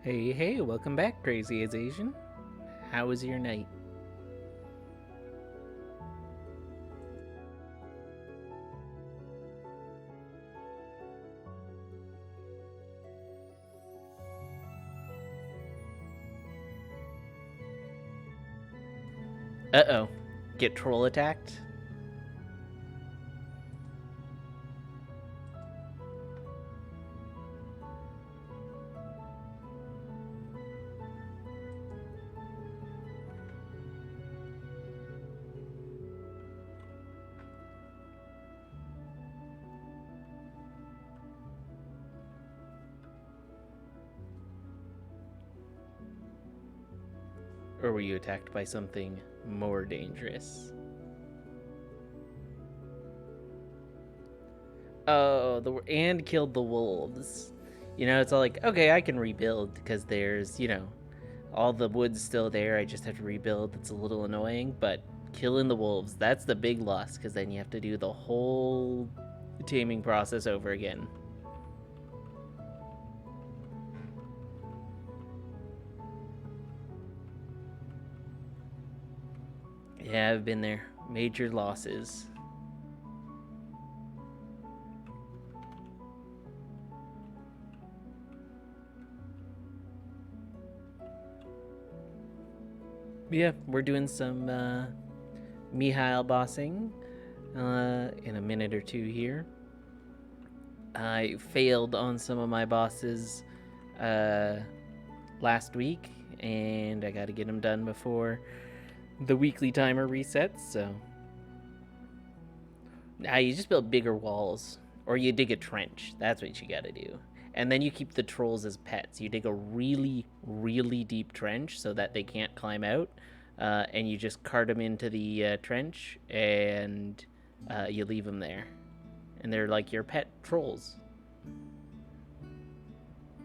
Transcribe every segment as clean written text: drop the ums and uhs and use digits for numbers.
Hey, welcome back, Crazy as Asian. How was your night? Uh-oh. Get troll attacked? Or were you attacked by something more dangerous? Oh, and killed the wolves. It's all like, okay, I can rebuild because there's, all the wood's still there. I just have to rebuild. It's a little annoying, but killing the wolves, that's the big loss because then you have to do the whole taming process over again. Yeah, I've been there. Major losses. Yeah, we're doing some Mihile bossing in a minute or two here. I failed on some of my bosses last week, and I got to get them done before the weekly timer resets. So now you just build bigger walls, or you dig a trench. That's what you got to do. And then you keep the trolls as pets. You dig a really, really deep trench so that they can't climb out, and you just cart them into the trench, and you leave them there. And they're like your pet trolls.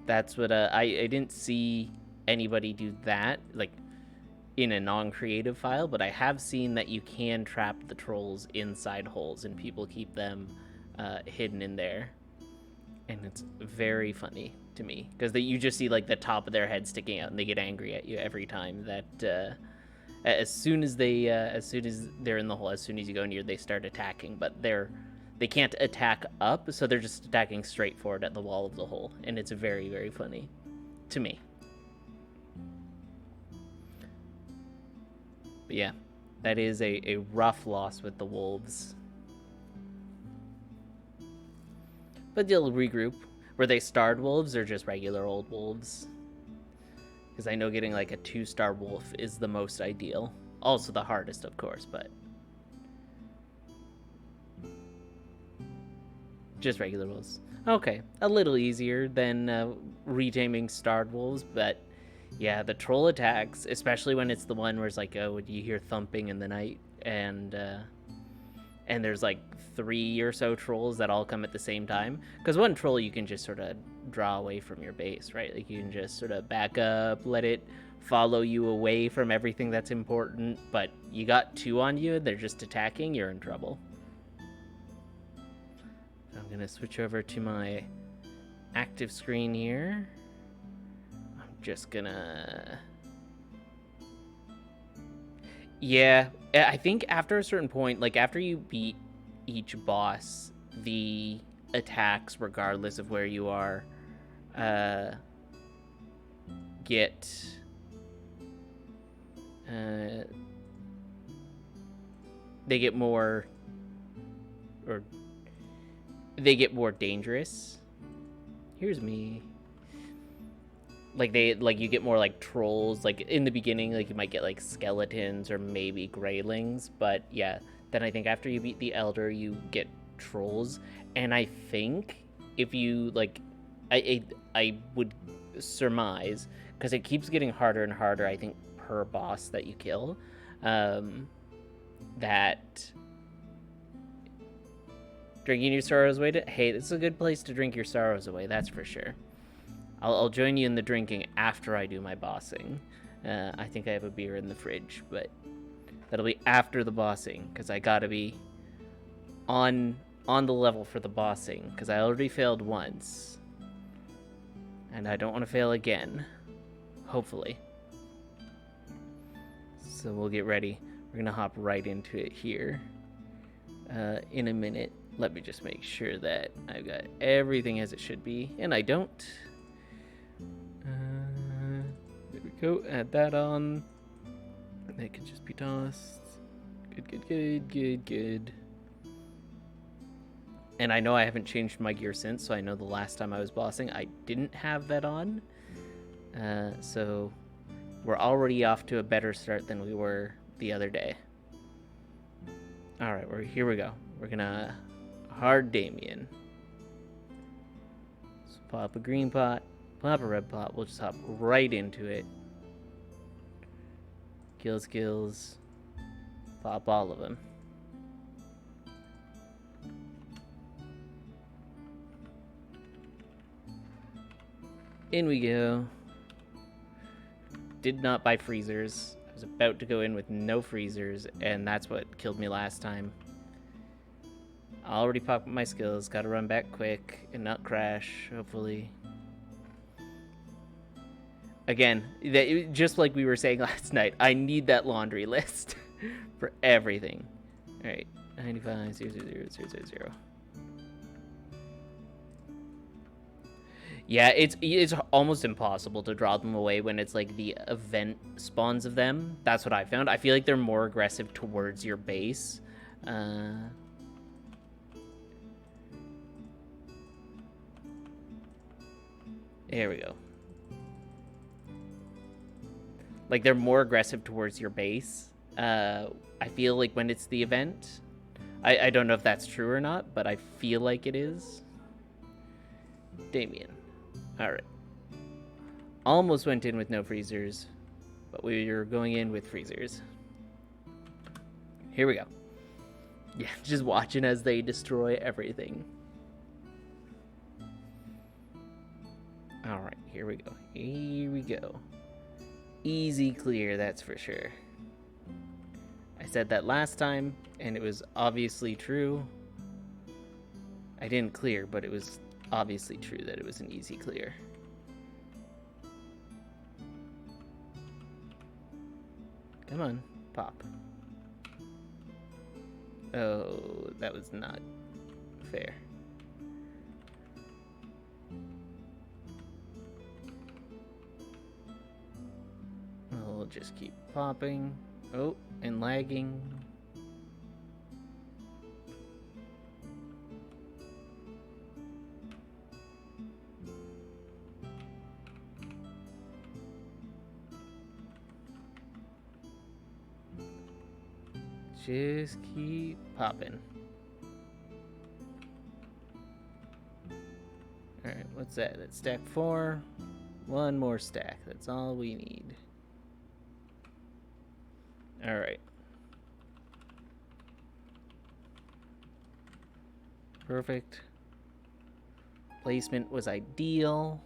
That's what I didn't see anybody do that like in a non-creative file, but I have seen that you can trap the trolls inside holes and people keep them hidden in there, and it's very funny to me because you just see like the top of their head sticking out and they get angry at you every time that as soon as they're in the hole, as soon as you go near, they start attacking, but they can't attack up, so they're just attacking straight forward at the wall of the hole, and it's very, very funny to me. But yeah, that is a rough loss with the wolves. But they'll regroup. Were they starred wolves or just regular old wolves? Because I know getting like a 2-star wolf is the most ideal. Also the hardest, of course, but just regular wolves. Okay, a little easier than retaming starred wolves, but yeah, the troll attacks, especially when it's the one where it's like, oh, you hear thumping in the night, and there's like 3 or so trolls that all come at the same time. Because one troll you can just sort of draw away from your base, right? Like you can just sort of back up, let it follow you away from everything that's important. But you got 2 on you, they're just attacking, you're in trouble. I'm gonna switch over to my active screen here. I'm just gonna... Yeah, I think after a certain point, like after you beat each boss, the attacks, regardless of where you are, get they get more, or they get more dangerous. Here's me. Like you get more like trolls. Like in the beginning, like you might get like skeletons or maybe greylings, but yeah, then I think after you beat the elder, you get trolls. And I think if you like, I would surmise, because it keeps getting harder and harder, I think, per boss that you kill, that drinking your sorrows away hey, this is a good place to drink your sorrows away, that's for sure. I'll join you in the drinking after I do my bossing. I think I have a beer in the fridge, but that'll be after the bossing, because I gotta be on the level for the bossing, because I already failed once, and I don't want to fail again. hopefully. So we'll get ready. We're gonna hop right into it here in a minute. Let me just make sure that I've got everything as it should be, and I don't. There we go. Add that on. That can just be tossed. Good. And I know I haven't changed my gear since, so I know the last time I was bossing, I didn't have that on. So we're already off to a better start than we were the other day. All right, here we go. We're gonna hard Damien. So pop a green pot, pop a red pot. We'll just hop right into it. Skills. Pop all of them. In we go. Did not buy freezers. I was about to go in with no freezers, and that's what killed me last time. I already popped my skills. Gotta run back quick and not crash, hopefully. Again, just like we were saying last night, I need that laundry list for everything. Alright, 95, 000. Yeah, it's almost impossible to draw them away when it's like the event spawns of them. That's what I found. I feel like they're more aggressive towards your base. There we go. Like, they're more aggressive towards your base. I feel like when it's the event. I don't know if that's true or not, but I feel like it is. Damien. Alright. Almost went in with no freezers, but we were going in with freezers. Here we go. Yeah, just watching as they destroy everything. Alright, here we go. Easy clear, that's for sure. I said that last time, and it was obviously true. I didn't clear, but it was obviously true that it was an easy clear. Come on, pop. Oh, that was not fair. We'll just keep popping. Oh, and lagging. Just keep popping. Alright, what's that? That's stack 4. One more stack. That's all we need. Alright. Perfect. Placement was ideal.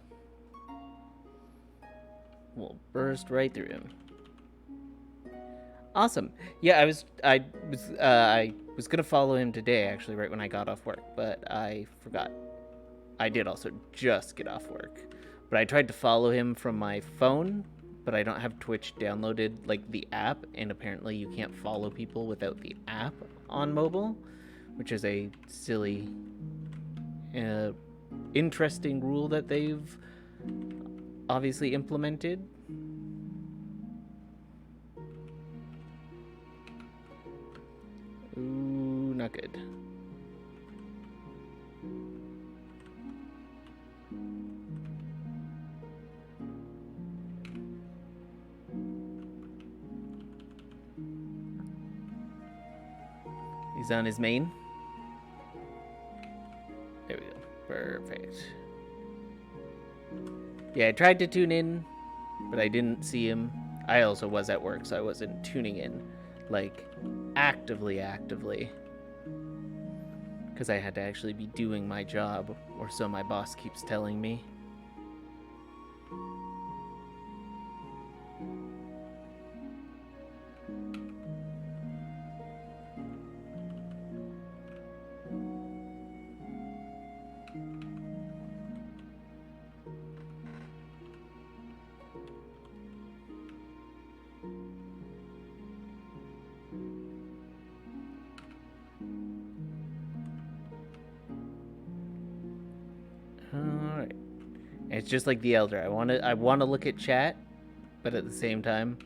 We'll burst right through him. Awesome. Yeah, I was gonna follow him today, actually, right when I got off work, but I forgot. I did also just get off work, but I tried to follow him from my phone, but I don't have Twitch downloaded, like the app, and apparently you can't follow people without the app on mobile, which is a silly, interesting rule that they've obviously implemented. Ooh, not good. He's on his main. There we go. Perfect. Yeah, I tried to tune in, but I didn't see him. I also was at work, so I wasn't tuning in, like, actively. Because I had to actually be doing my job, or so my boss keeps telling me. It's just like the Elder. I want to look at chat, but at the same time,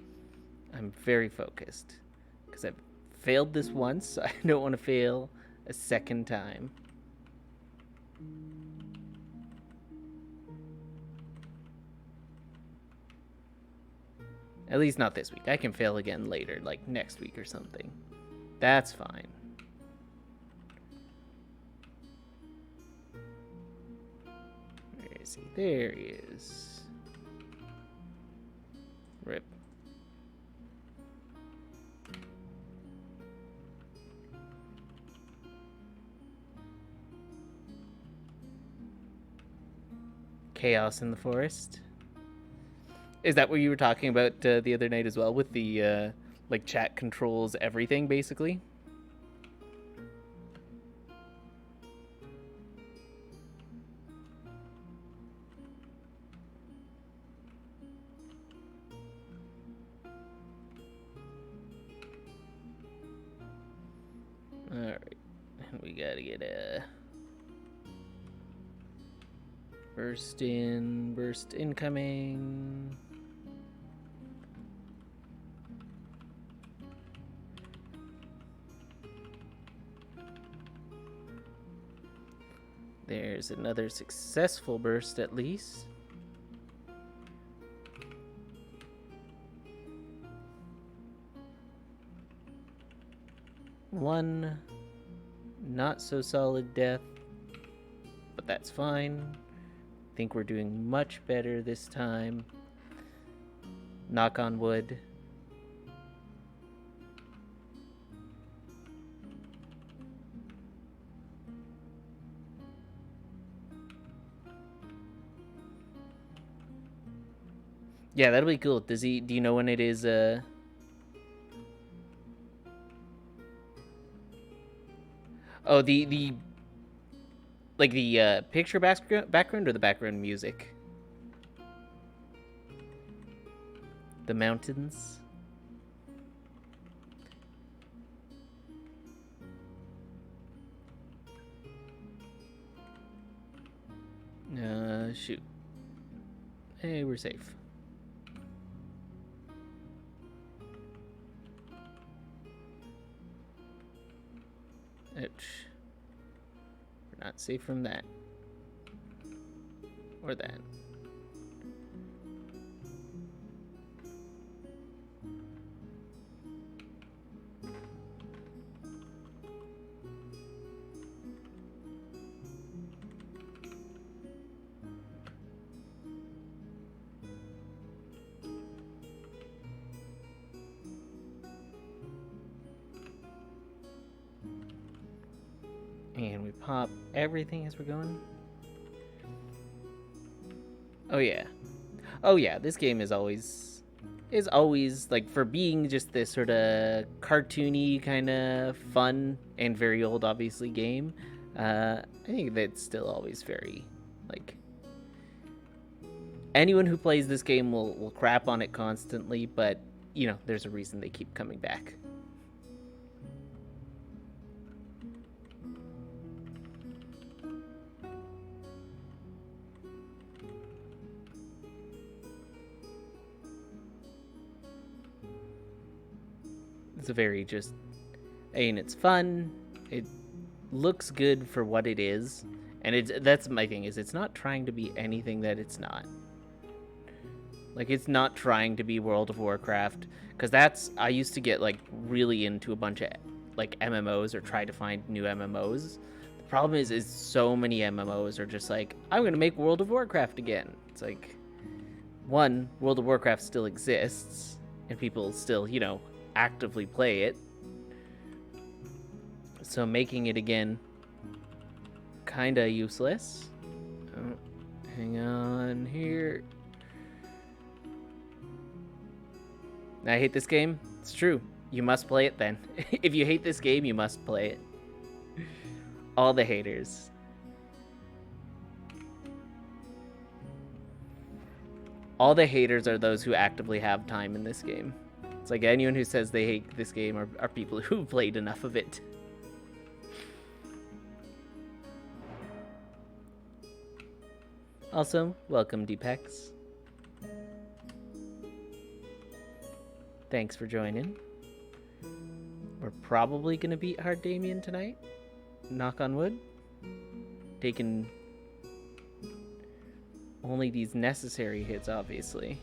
I'm very focused because I've failed this once. So I don't want to fail a second time. At least not this week. I can fail again later, like next week or something. That's fine. Where is he? There he is. Rip. Chaos in the forest. Is that what you were talking about the other night as well, with the like chat controls everything basically? All right, we gotta get a burst incoming. There's another successful burst at least. One not so solid death, but that's fine. I think we're doing much better this time. Knock on wood. Yeah, that'll be cool. Do you know when it is Oh, the like the picture background or the background music? The mountains. Shoot. Hey, we're safe. Ouch. We're not safe from that. Or that. And we pop everything as we're going. Oh yeah. Oh yeah, this game is always like, for being just this sort of cartoony kind of fun and very old obviously game. I think that's still always very, like, anyone who plays this game will crap on it constantly, but you know, there's a reason they keep coming back. It's a very just, and it's fun. It looks good for what it is, and that's my thing, is it's not trying to be anything that it's not. Like, it's not trying to be World of Warcraft, because I used to get like really into a bunch of like MMOs, or try to find new MMOs. The problem is so many MMOs are just like, I'm gonna make World of Warcraft again. It's like, one, World of Warcraft still exists, and people still, you know, actively play it, so making it again kinda useless. Oh, hang on here. I hate this game. It's true. You must play it then. If you hate this game, you must play it. All the haters. All the haters are those who actively have time in this game. It's like, anyone who says they hate this game are people who played enough of it. Also, welcome, Deepex. Thanks for joining. We're probably going to beat Hard Damien tonight. Knock on wood. Taking only these necessary hits, obviously.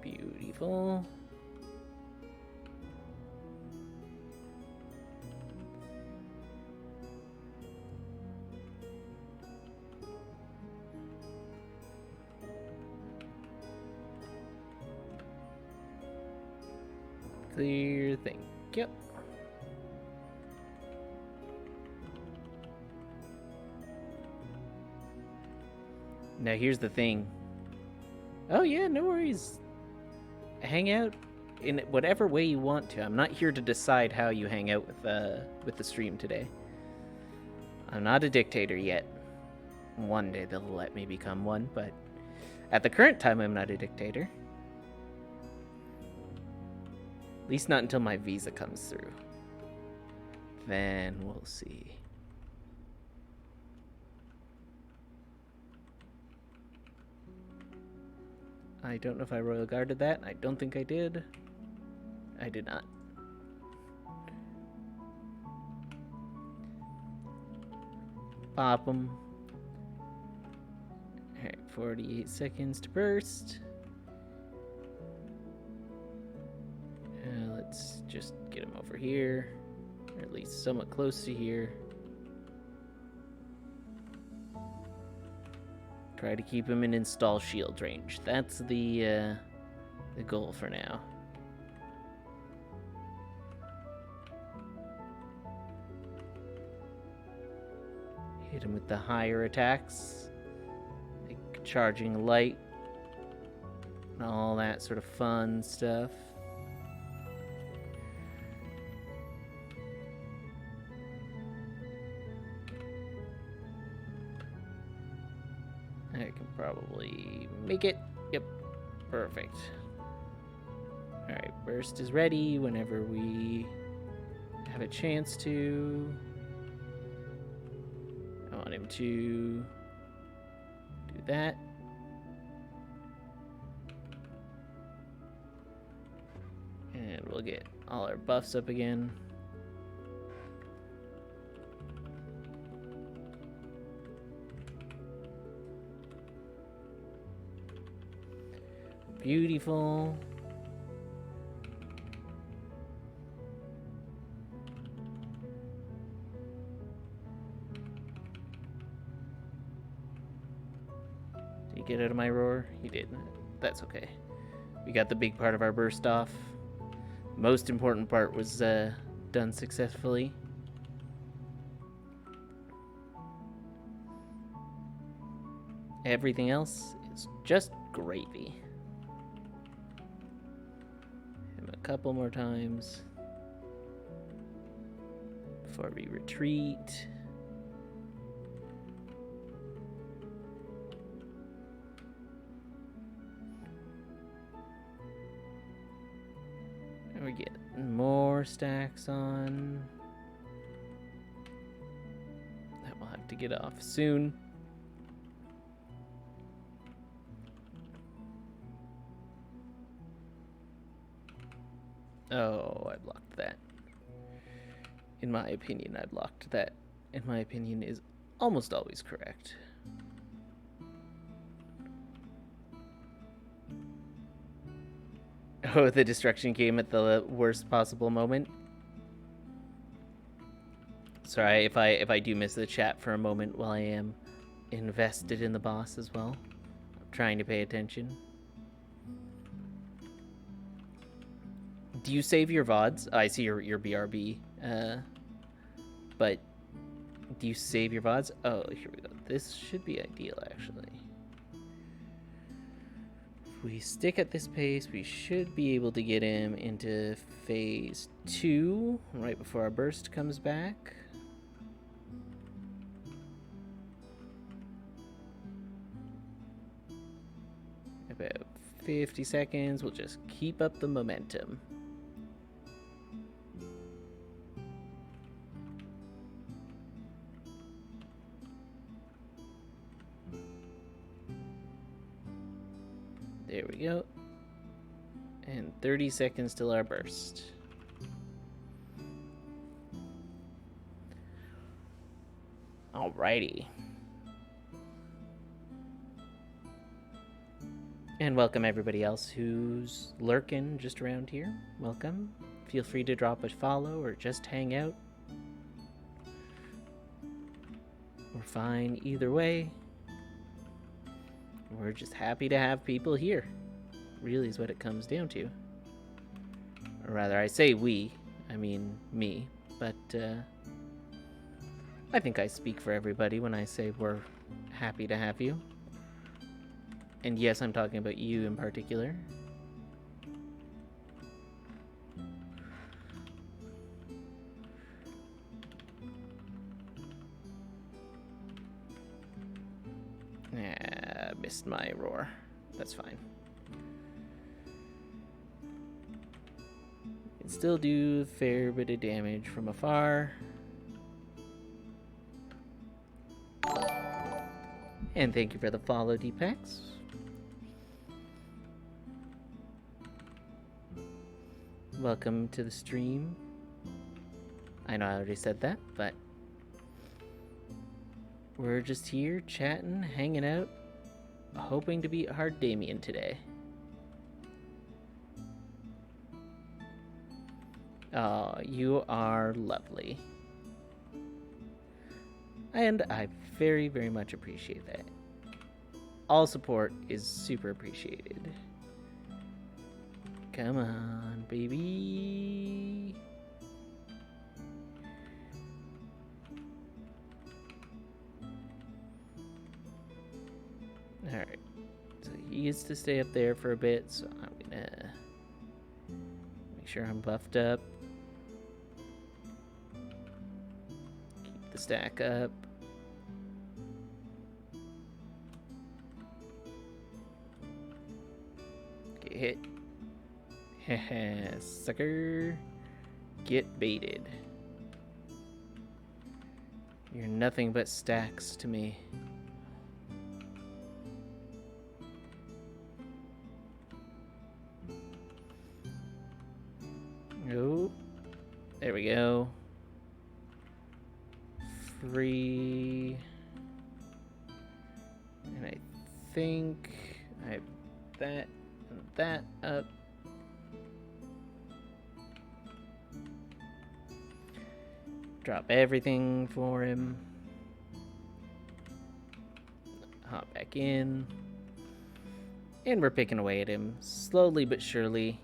Beautiful. Clear, thank you. Now here's the thing. Oh yeah, no worries. Hang out in whatever way you want to. I'm not here to decide how you hang out with the stream today. I'm not a dictator yet. One day they'll let me become one, but at the current time I'm not a dictator. At least not until my visa comes through. Then we'll see. I don't know if I royal guarded that. I don't think I did. I did not. Pop them. Alright, 48 seconds to burst. Let's just get him over here, or at least somewhat close to here. Try to keep him in install shield range. That's the goal for now. Hit him with the higher attacks, like charging light, and all that sort of fun stuff. I can probably make it. Yep, perfect. Alright, burst is ready whenever we have a chance to. I want him to do that. And we'll get all our buffs up again. Beautiful. Did he get out of my roar? He did. That's okay. We got the big part of our burst off. Most important part was done successfully. Everything else is just gravy. Couple more times before we retreat. And we get more stacks on. That will have to get off soon. Oh, I blocked that. In my opinion, I blocked that. In my opinion, is almost always correct. Oh, the destruction came at the worst possible moment. Sorry if I do miss the chat for a moment while I am invested in the boss as well. I'm trying to pay attention. Do you save your VODs? I see your BRB. But do you save your VODs? Oh, here we go. This should be ideal, actually. If we stick at this pace, we should be able to get him into phase 2 right before our burst comes back. About 50 seconds. We'll just keep up the momentum. There we go. And 30 seconds till our burst. Alrighty. And welcome everybody else who's lurking just around here. Welcome. Feel free to drop a follow or just hang out. We're fine either way. We're just happy to have people here. Really is what it comes down to. Or rather, I say we, I mean me. But I think I speak for everybody when I say we're happy to have you. And yes, I'm talking about you in particular. Missed my roar. That's fine. Can still do a fair bit of damage from afar. And thank you for the follow, Deepex. Welcome to the stream. I know I already said that, but we're just here chatting, hanging out, hoping to beat Hard Damien today. Oh, you are lovely. And I very, very much appreciate that. All support is super appreciated. Come on, baby. Alright. So he gets to stay up there for a bit, so I'm gonna make sure I'm buffed up. Keep the stack up. Get hit. Haha, sucker. Get baited. You're nothing but stacks to me. Oh, there we go. Free. And I think I have that and that up. Drop everything for him. Hop back in. And we're picking away at him, slowly but surely.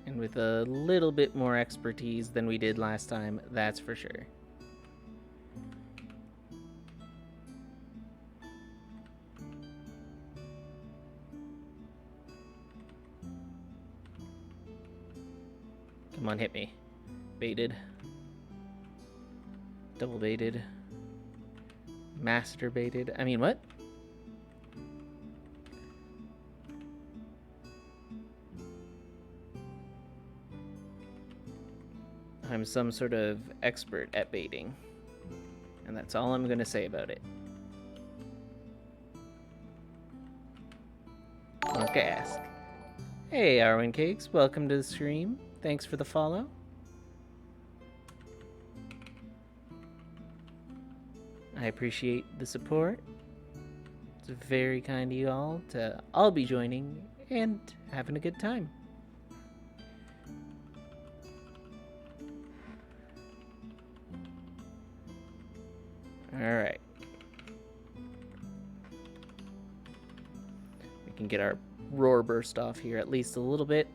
And with a little bit more expertise than we did last time, that's for sure. Come on, hit me. Baited. Double baited. Masturbated. I mean, what? I'm some sort of expert at baiting. And that's all I'm going to say about it. Okay, ask. Hey, Arwen Cakes. Welcome to the stream. Thanks for the follow. I appreciate the support. It's very kind of you all to all be joining and having a good time. Alright. We can get our roar burst off here at least a little bit.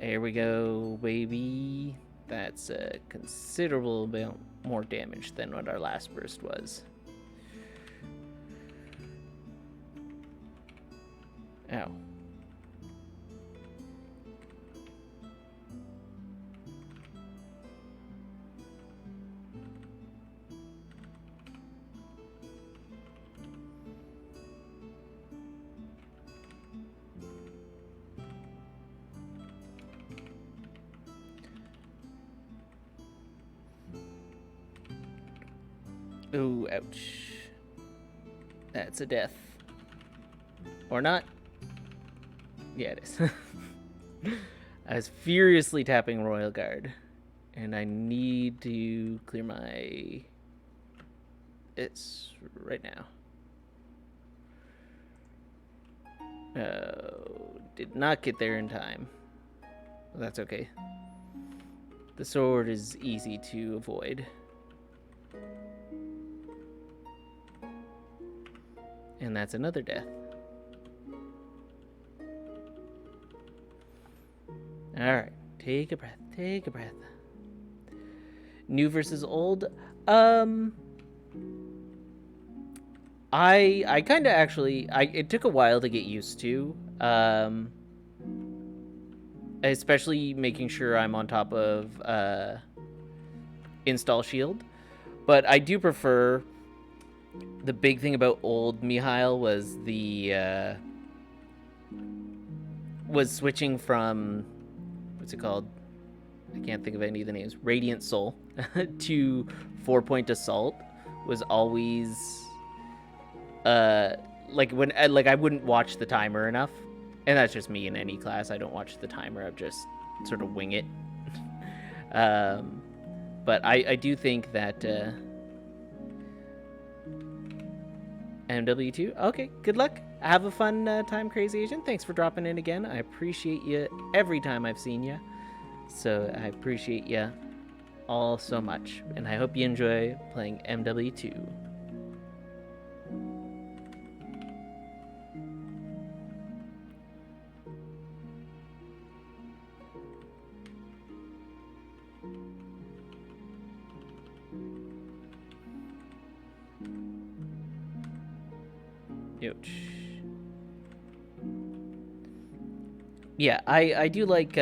There we go, baby. That's a considerable amount more damage than what our last burst was. Ow. Ooh, ouch. That's a death. Or not. Yeah, it is. I was furiously tapping Royal Guard. And I need to clear my... It's right now. Oh, did not get there in time. That's okay. The sword is easy to avoid. And that's another death. Alright, take a breath, take a breath. New versus old. I kind of actually... it took a while to get used to. Especially making sure I'm on top of install shield. But I do prefer... The big thing about old Mihile was the... was switching from... What's it called? I can't think of any of the names. Radiant Soul to 4-point Assault was always... like when I wouldn't watch the timer enough, and that's just me in any class. I don't watch the timer. I just sort of wing it. But I do think that MW2. Okay, good luck. Have a fun time, Crazy Agent. Thanks for dropping in again. I appreciate you every time I've seen you. So I appreciate you all so much, and I hope you enjoy playing MW2. Yeah, I do like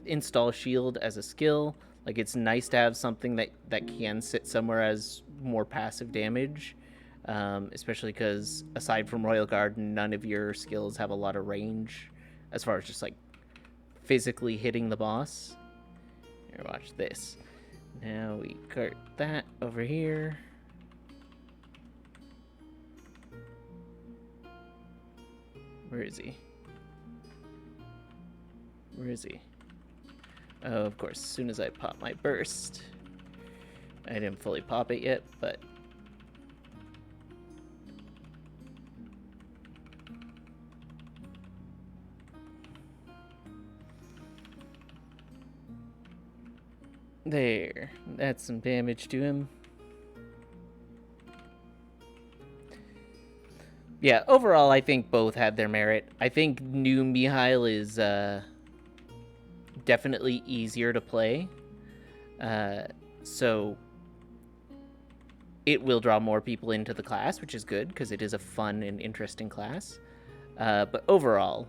install shield as a skill. Like, it's nice to have something that can sit somewhere as more passive damage, especially because aside from Royal Guard, none of your skills have a lot of range as far as just like physically hitting the boss. Here, watch this. Now we cart that over here. Where is he? Where is he? Oh, of course, as soon as I pop my burst. I didn't fully pop it yet, but... There. That's some damage to him. Yeah, overall, I think both had their merit. I think new Mihile is definitely easier to play. So it will draw more people into the class, which is good, because it is a fun and interesting class. But overall,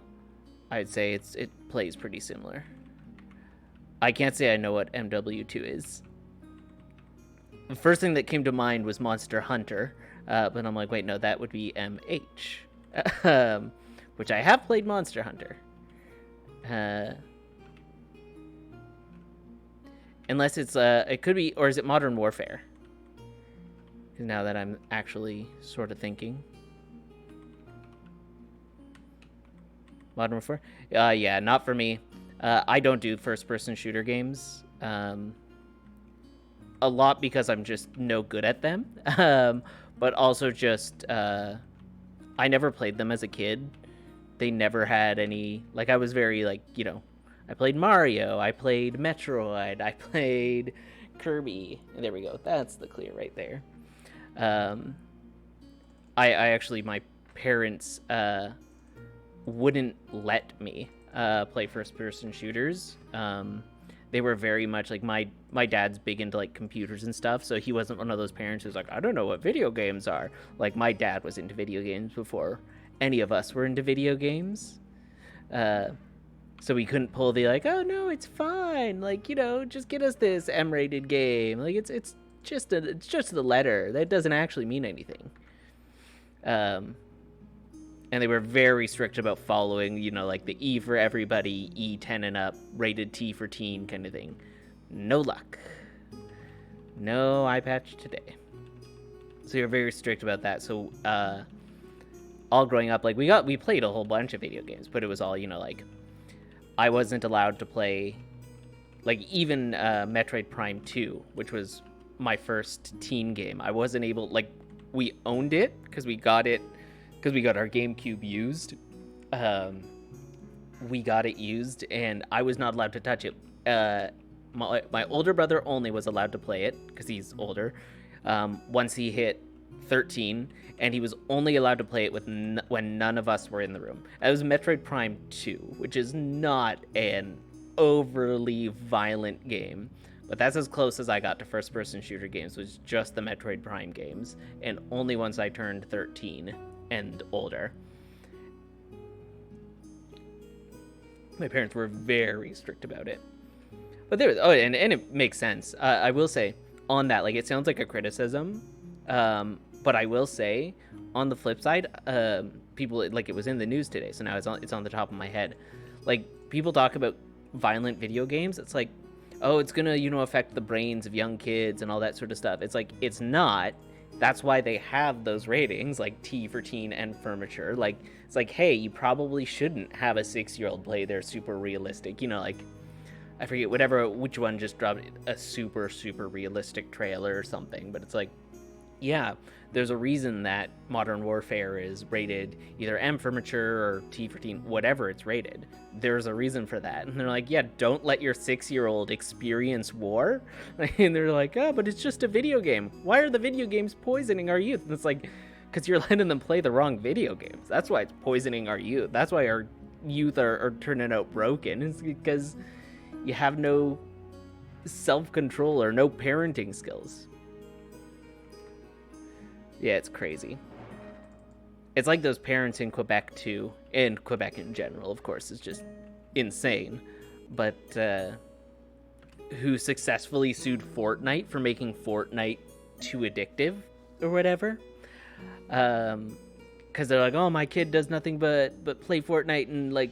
I'd say it plays pretty similar. I can't say I know what MW2 is. The first thing that came to mind was Monster Hunter. But I'm like, wait, no, that would be MH. Which I have played Monster Hunter. Unless it's, it could be, or is it Modern Warfare? Now that I'm actually sort of thinking. Modern Warfare? Yeah, not for me. I don't do first-person shooter games. A lot because I'm just no good at them. But also just, I never played them as a kid. They never had any, like, I was very, like, you know, I played Mario, I played Metroid, I played Kirby. There we go. That's the clear right there. I actually, my parents, wouldn't let me, play first-person shooters. They were very much like my dad's big into like computers and stuff, so he wasn't one of those parents who's like, I don't know what video games are. Like, my dad was into video games before any of us were into video games. So we couldn't pull the like, oh no, it's fine. Like, you know, just get us this M-rated game. Like, it's just the letter. That doesn't actually mean anything. And they were very strict about following, you know, like the E for everybody, E10 and up, rated T for teen kind of thing. No luck. No eye patch today. So you're very strict about that. So all growing up, like we played a whole bunch of video games, but it was all, you know, like I wasn't allowed to play, like even Metroid Prime 2, which was my first teen game. I wasn't able, like, we owned it because we got our GameCube used. We got it used, and I was not allowed to touch it. My older brother only was allowed to play it because he's older. Once he hit 13, and he was only allowed to play it when none of us were in the room. It was Metroid Prime 2, which is not an overly violent game, but that's as close as I got to first-person shooter games, was just the Metroid Prime games, and only once I turned 13 and older. My parents were very strict about it. But there was, and it makes sense. I will say, on that, like, it sounds like a criticism, but I will say, on the flip side, people, like, it was in the news today, so now it's on the top of my head. Like, people talk about violent video games. It's like, oh, it's gonna, you know, affect the brains of young kids and all that sort of stuff. It's like, it's not. That's why they have those ratings, like T for teen and for mature. Like, it's like, hey, you probably shouldn't have a 6-year-old play their super realistic, you know, like, I forget which one just dropped a super, super realistic trailer or something, but it's like, yeah, there's a reason that Modern Warfare is rated either M for mature or T for teen, whatever it's rated. There's a reason for that. And they're like, yeah, don't let your 6-year-old experience war. And they're like, oh, but it's just a video game. Why are the video games poisoning our youth? And it's like, because you're letting them play the wrong video games. That's why it's poisoning our youth. That's why our youth are turning out broken. It's because you have no self-control or no parenting skills. Yeah, it's crazy. It's like those parents in Quebec too, and Quebec in general, of course, is just insane. But who successfully sued Fortnite for making Fortnite too addictive or whatever. Because they're like, oh, my kid does nothing but play Fortnite, and like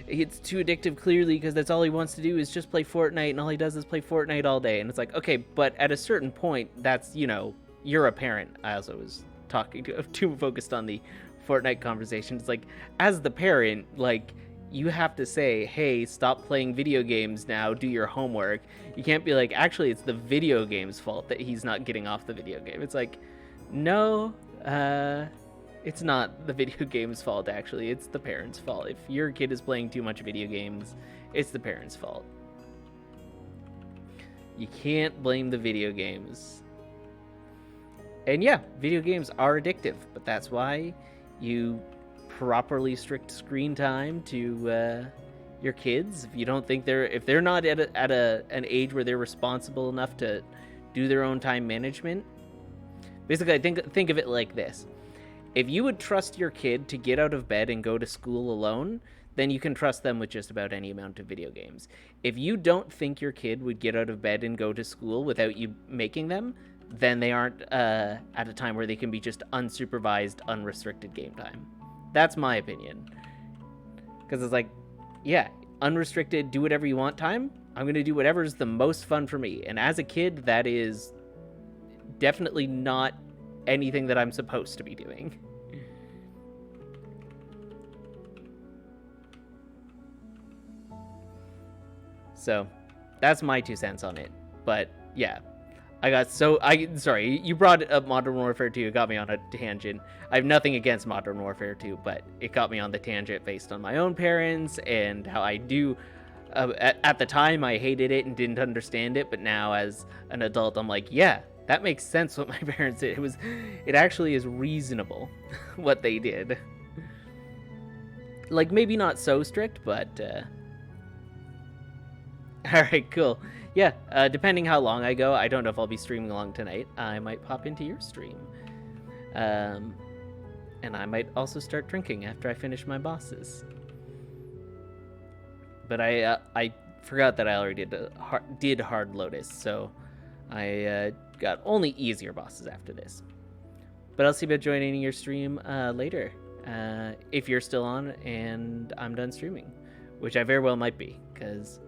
it's too addictive clearly because that's all he wants to do is just play Fortnite, and all he does is play Fortnite all day. And it's like, okay, but at a certain point, that's, you know, you're a parent. I also was talking too focused on the Fortnite conversation. It's like, as the parent, like, you have to say, hey, stop playing video games now, do your homework. You can't be like, actually, it's the video game's fault that he's not getting off the video game. It's like, no, it's not the video game's fault, actually. It's the parent's fault. If your kid is playing too much video games, it's the parent's fault. You can't blame the video games. And yeah, video games are addictive, but that's why you properly strict screen time to your kids. If you don't think if they're not at an age where they're responsible enough to do their own time management, basically, I think of it like this: if you would trust your kid to get out of bed and go to school alone, then you can trust them with just about any amount of video games. If you don't think your kid would get out of bed and go to school without you making them, then they aren't at a time where they can be just unsupervised, unrestricted game time. That's my opinion. Because it's like, yeah, unrestricted, do whatever you want time. I'm going to do whatever's the most fun for me. And as a kid, that is definitely not anything that I'm supposed to be doing. So, that's my 2 cents on it. But, yeah. Sorry, you brought up Modern Warfare 2, it got me on a tangent. I have nothing against Modern Warfare 2, but it got me on the tangent based on my own parents and how I do. At the time, I hated it and didn't understand it, but now as an adult, I'm like, yeah, that makes sense what my parents did. It actually is reasonable what they did. Like, maybe not so strict, but alright, cool. Yeah, depending how long I go, I don't know if I'll be streaming along tonight. I might pop into your stream. And I might also start drinking after I finish my bosses. But I forgot that I already did Hard Lotus, so I got only easier bosses after this. But I'll see about joining your stream later, if you're still on and I'm done streaming, which I very well might be, because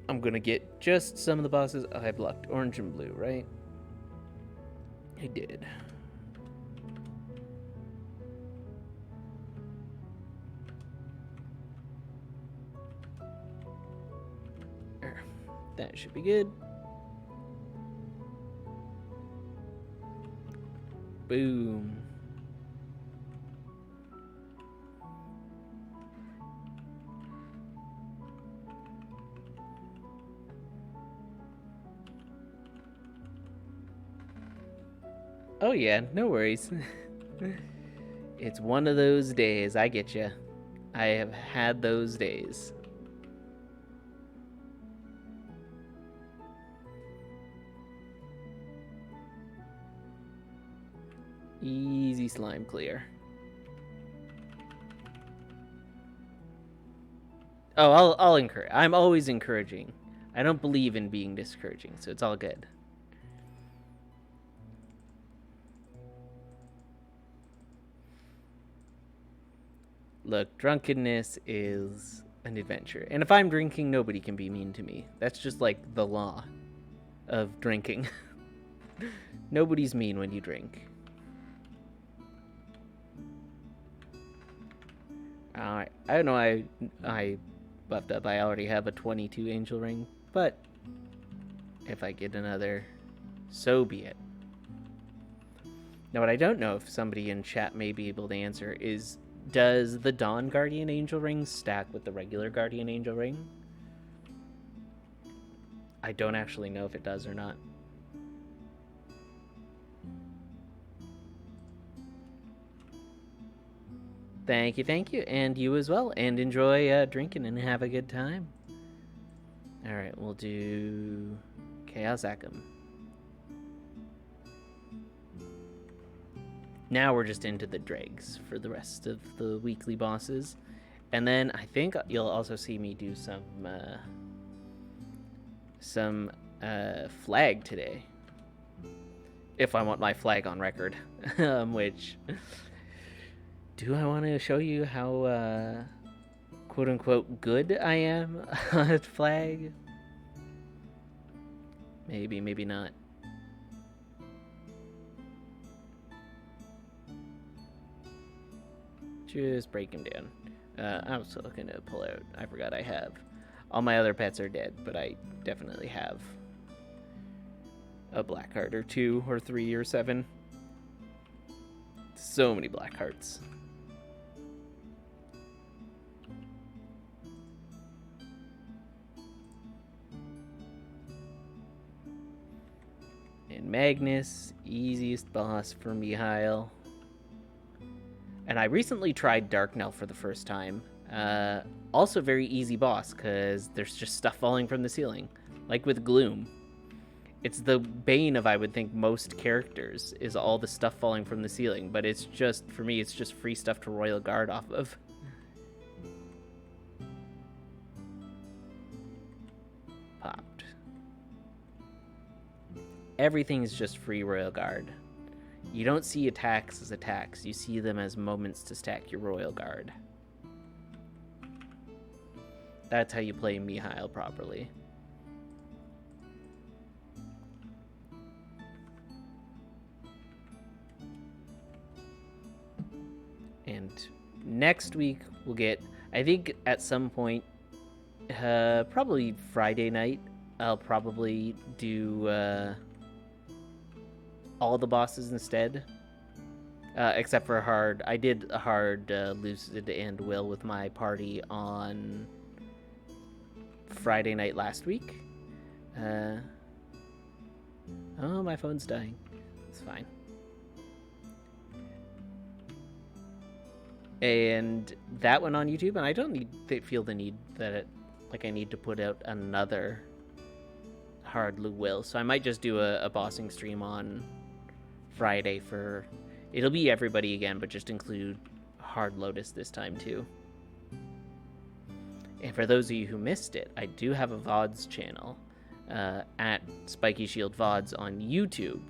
I'm gonna get just some of the bosses. I blocked orange and blue, right? I did. That should be good. Boom. Oh yeah, no worries. It's one of those days, I get you. I have had those days. Easy slime clear. Oh, I'll encourage. I'm always encouraging. I don't believe in being discouraging, so it's all good. Look, drunkenness is an adventure. And if I'm drinking, nobody can be mean to me. That's just like the law of drinking. Nobody's mean when you drink. Alright, I know I buffed up. I already have a 22 angel ring, but if I get another, so be it. Now, what I don't know if somebody in chat may be able to answer is, does the Dawn Guardian Angel Ring stack with the regular Guardian Angel Ring? I don't actually know if it does or not. Thank you, and you as well, and enjoy drinking and have a good time. Alright, we'll do Chaos Acum. Now we're just into the dregs for the rest of the weekly bosses. And then I think you'll also see me do some flag today. If I want my flag on record. Which, do I want to show you how quote-unquote good I am at flag? Maybe, maybe not. Just break him down. I'm still looking to pull out. I forgot I have. All my other pets are dead, but I definitely have a black heart or 2 or 3 or 7. So many black hearts. And Magnus, easiest boss for Mihile. And I recently tried Darknell for the first time. Also very easy boss, because there's just stuff falling from the ceiling. Like with Gloom. It's the bane of, I would think, most characters, is all the stuff falling from the ceiling. But it's just, for me, it's just free stuff to Royal Guard off of. Popped. Everything's just free Royal Guard. You don't see attacks as attacks. You see them as moments to stack your Royal Guard. That's how you play Mihile properly. And next week we'll get, I think at some point, probably Friday night, I'll probably do all the bosses instead, except for hard. I did a hard Lucid and Will with my party on Friday night last week. Oh, my phone's dying. It's fine. And that went on YouTube, and I don't feel the need that I need to put out another hard Will, so I might just do a bossing stream on Friday for, it'll be everybody again, but just include Hard Lotus this time too. And for those of you who missed it, I do have a VODs channel at Spiky Shield VODs on YouTube.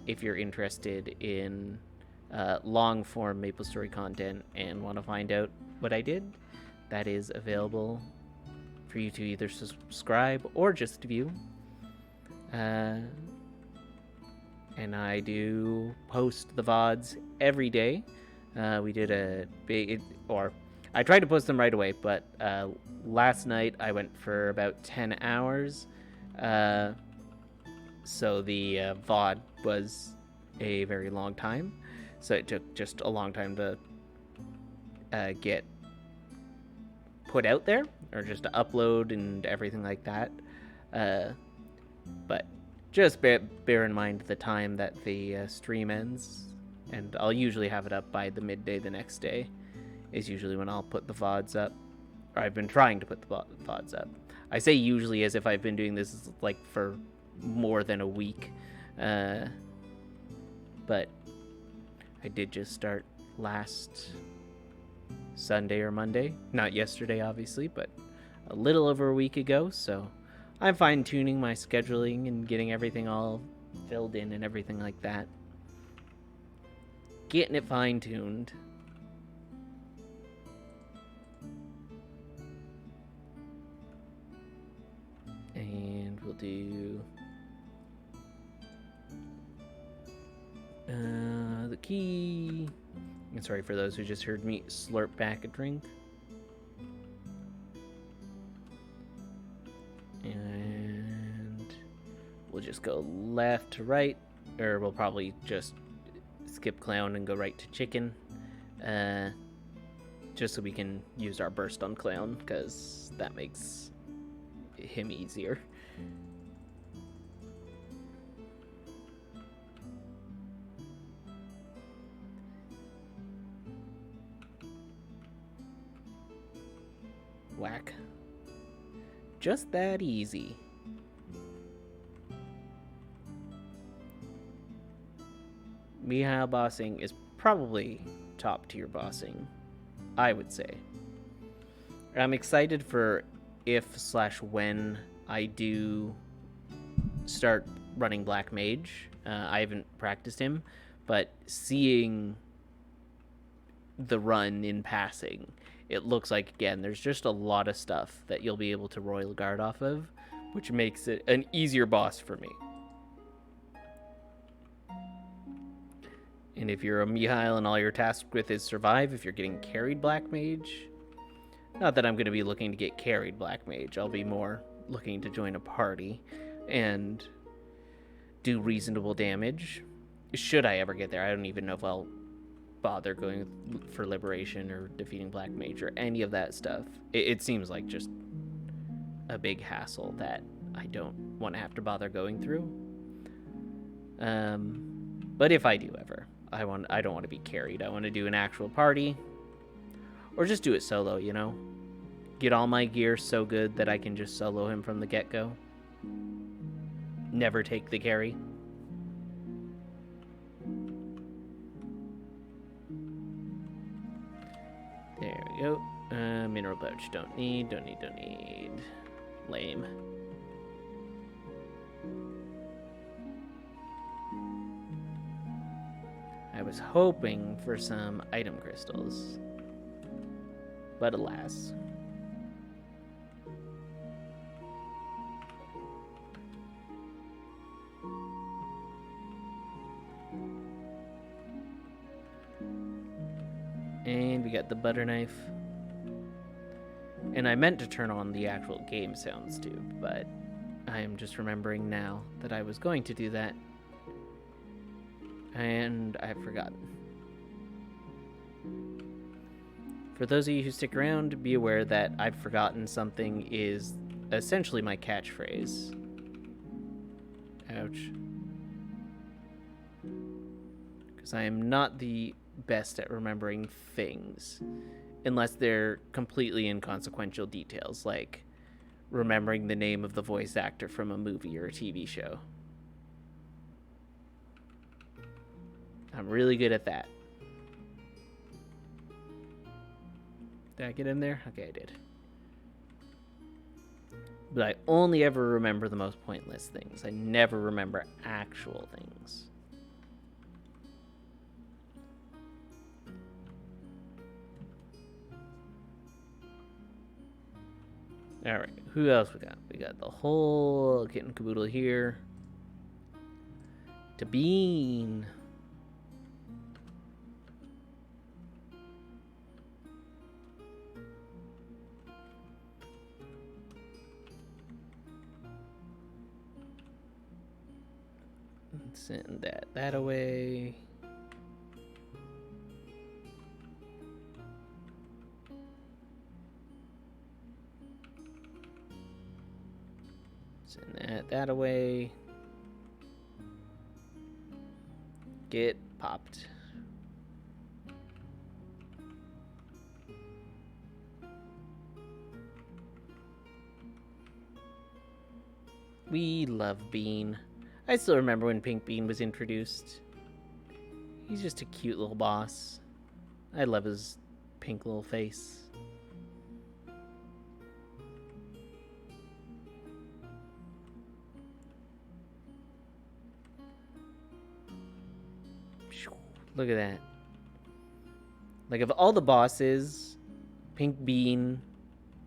If you're interested in long form Maplestory content and want to find out what I did, that is available for you to either subscribe or just view. And I do post the VODs every day. We did a big, or I tried to post them right away, but last night I went for about 10 hours. So the VOD was a very long time. So it took just a long time to get put out there, or just to upload and everything like that. But just bear in mind the time that the stream ends, and I'll usually have it up by the midday the next day, is usually when I'll put the VODs up. Or I've been trying to put the VODs up. I say usually as if I've been doing this like for more than a week. But I did just start last Sunday or Monday. Not yesterday, obviously, but a little over a week ago. So I'm fine-tuning my scheduling and getting everything all filled in and everything like that. Getting it fine-tuned. And we'll do the key. And sorry for those who just heard me slurp back a drink. And we'll just go left to right, or we'll probably just skip clown and go right to chicken, just so we can use our burst on clown, because that makes him easier. Whack. Just that easy. Mihile bossing is probably top tier bossing, I would say. I'm excited for if/when I do start running Black Mage. I haven't practiced him, but seeing the run in passing, it looks like, again, there's just a lot of stuff that you'll be able to Royal Guard off of, which makes it an easier boss for me. And if you're a Mihile and all you're tasked with is survive, if you're getting carried Black Mage, not that I'm going to be looking to get carried Black Mage, I'll be more looking to join a party and do reasonable damage. Should I ever get there, I don't even know if I'll bother going for Liberation or defeating Black Mage or any of that stuff. It seems like just a big hassle that I don't want to have to bother going through. But if I do ever, I don't want to be carried. I want to do an actual party, or just do it solo, you know? Get all my gear so good that I can just solo him from the get-go. Never take the carry. There we go. Mineral pouch. Don't need. Lame. I was hoping for some item crystals, but alas. And we got the butter knife. And I meant to turn on the actual game sounds too, but I am just remembering now that I was going to do that, and I've forgotten. For those of you who stick around, be aware that I've forgotten something is essentially my catchphrase. Ouch. Because I am not the best at remembering things, unless they're completely inconsequential details, like remembering the name of the voice actor from a movie or a TV show. I'm really good at that. Did I get in there? Okay, I did. But I only ever remember the most pointless things. I never remember actual things. Alright, who else we got? We got the whole kit and caboodle here. To Bean. Send that away. Send that away. Get popped. We love Bean. I still remember when Pink Bean was introduced. He's just a cute little boss. I love his pink little face. Look at that. Like, of all the bosses, Pink Bean,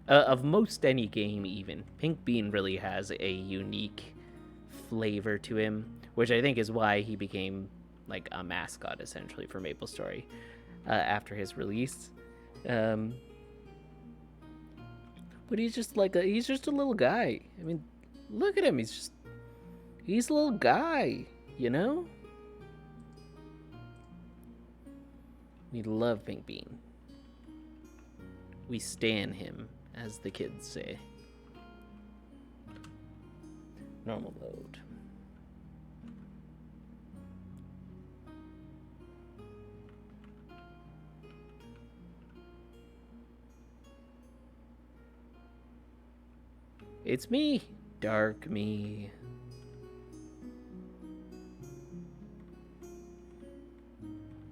of most any game even, Pink Bean really has a unique flavor to him, which I think is why he became like a mascot essentially for Maplestory after his release. But he's just like he's just a little guy. I mean, look at him. He's a little guy, you know? We love Pink Bean. We stan him, as the kids say. Normal mode. It's me, Dark Me.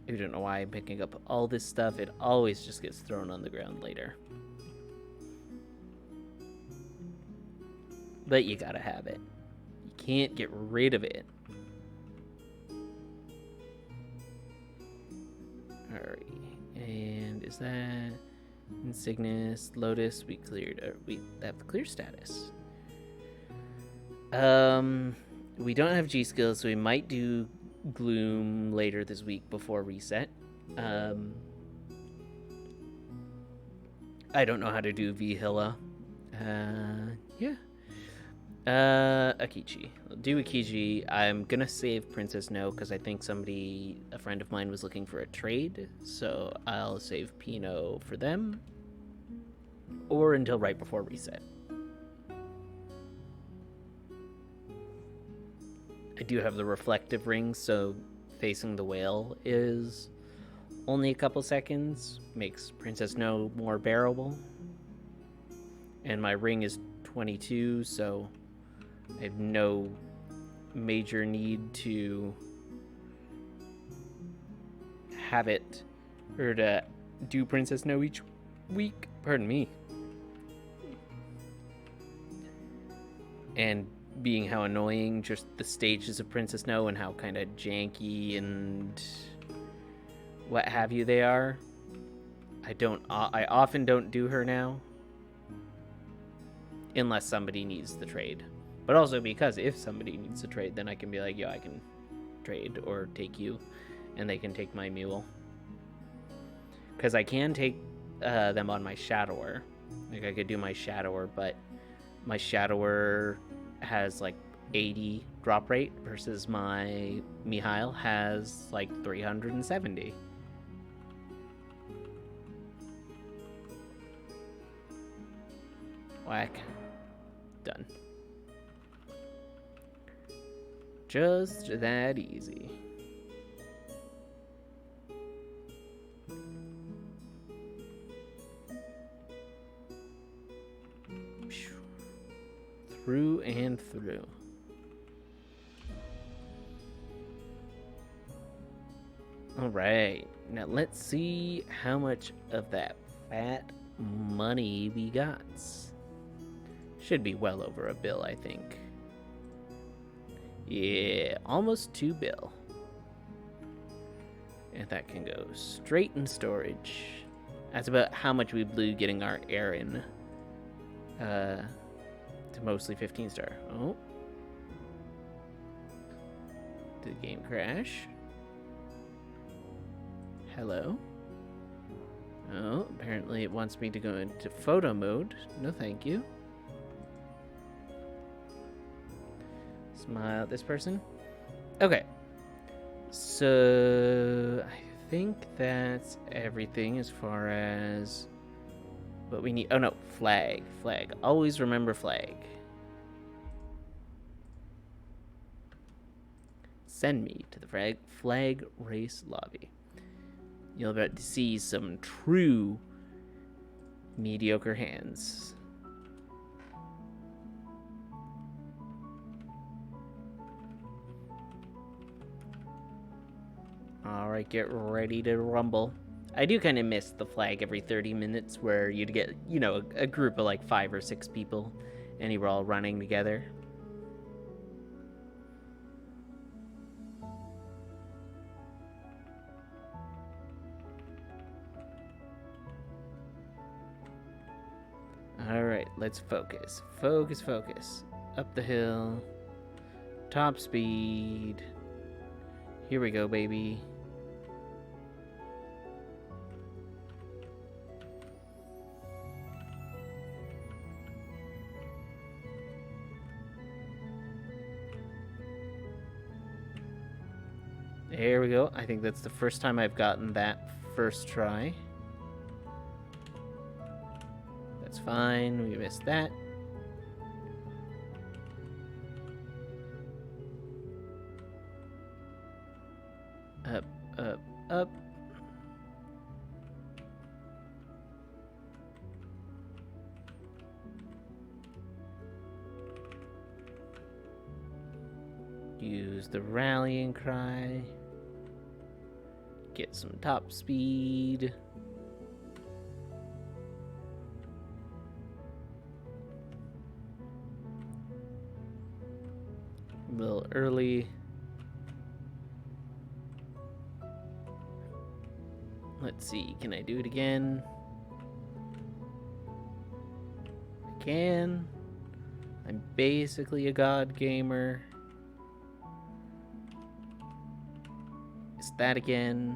I don't know why I'm picking up all this stuff. It always just gets thrown on the ground later. But you gotta have it. You can't get rid of it. Alright. And is that Insignis, Lotus? We cleared. We have the clear status. We don't have G skills, so we might do Gloom later this week before reset. I don't know how to do Vihila. Yeah. Akichi. I'll do Akichi. I'm gonna save Princess No because I think a friend of mine was looking for a trade, so I'll save Pino for them. Or until right before reset. I do have the reflective ring, so facing the whale is only a couple seconds. Makes Princess No more bearable. And my ring is 22, so I have no major need to have it, or to do Princess No each week. Pardon me. And being how annoying just the stages of Princess No and how kind of janky and what have you they are. I often don't do her now. Unless somebody needs the trade. But also because if somebody needs a trade, then I can be like, yo, I can trade or take you, and they can take my mule. Because I can take them on my Shadower. Like, I could do my Shadower, but my Shadower has like 80 drop rate versus my Mihile has like 370. Whack. Done. Just that easy. Through and through. Alright, now let's see how much of that fat money we got. Should be well over a bill, I think. Yeah, almost 2 bill. And that can go straight in storage. That's about how much we blew getting our Aaron to mostly 15 star. Oh. Did the game crash? Hello? Oh, apparently it wants me to go into photo mode. No, thank you. Smile at this person. Okay. So I think that's everything as far as what we need. Oh no, flag. Flag. Always remember flag. Send me to the flag race lobby. You'll about to see some true mediocre hands. Alright, get ready to rumble. I do kind of miss the flag every 30 minutes where you'd get, you know, a group of like 5 or 6 people and you were all running together. Alright, let's focus. Focus, focus. Up the hill. Top speed. Here we go, baby. There we go. I think that's the first time I've gotten that first try. That's fine. We missed that. Up, up, up. Use the rallying cry. Get some top speed. A little early. Let's see, can I do it again? I can. I'm basically a god gamer. Is that again?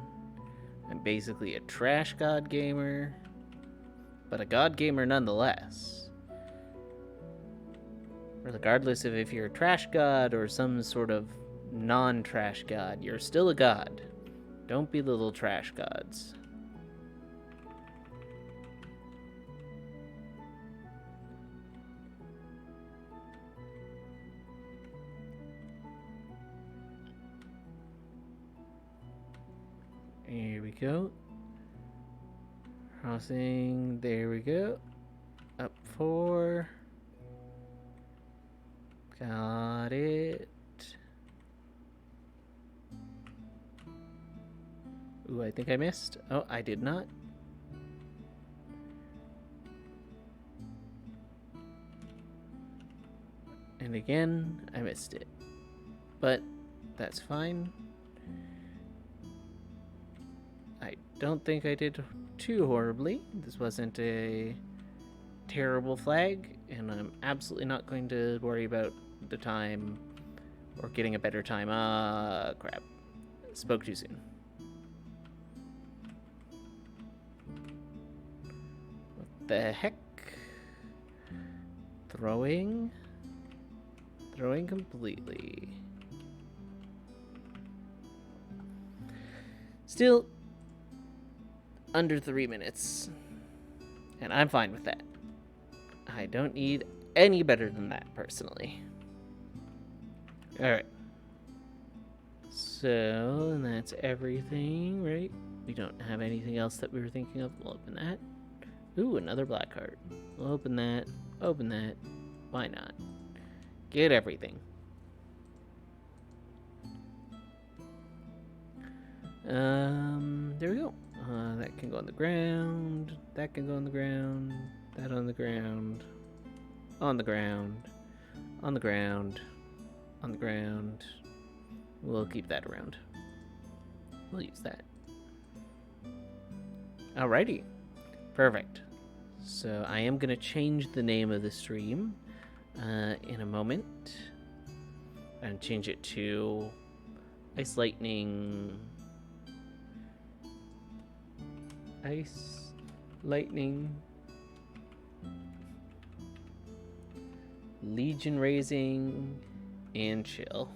I'm basically a trash god gamer, but a god gamer nonetheless. Regardless of if you're a trash god or some sort of non-trash god, you're still a god. Don't be little trash gods. Here we go. Crossing. There we go. Up 4. Got it. Ooh, I think I missed. Oh, I did not. And again, I missed it. But that's fine. I don't think I did too horribly. This wasn't a terrible flag, and I'm absolutely not going to worry about the time or getting a better time. Crap. Spoke too soon. What the heck? Throwing completely. Still under 3 minutes, and I'm fine with that. I don't need any better than that, personally. Alright. So, and that's everything, right? We don't have anything else that we were thinking of. We'll open that. Ooh, another black heart. We'll open that. Open that. Why not? Get everything. There we go. That can go on the ground. That can go on the ground. That on the ground. On the ground. On the ground. On the ground. We'll keep that around. We'll use that. Alrighty. Perfect. So I am going to change the name of the stream in a moment. And change it to Ice Lightning. Ice Lightning. Legion Raising and Chill.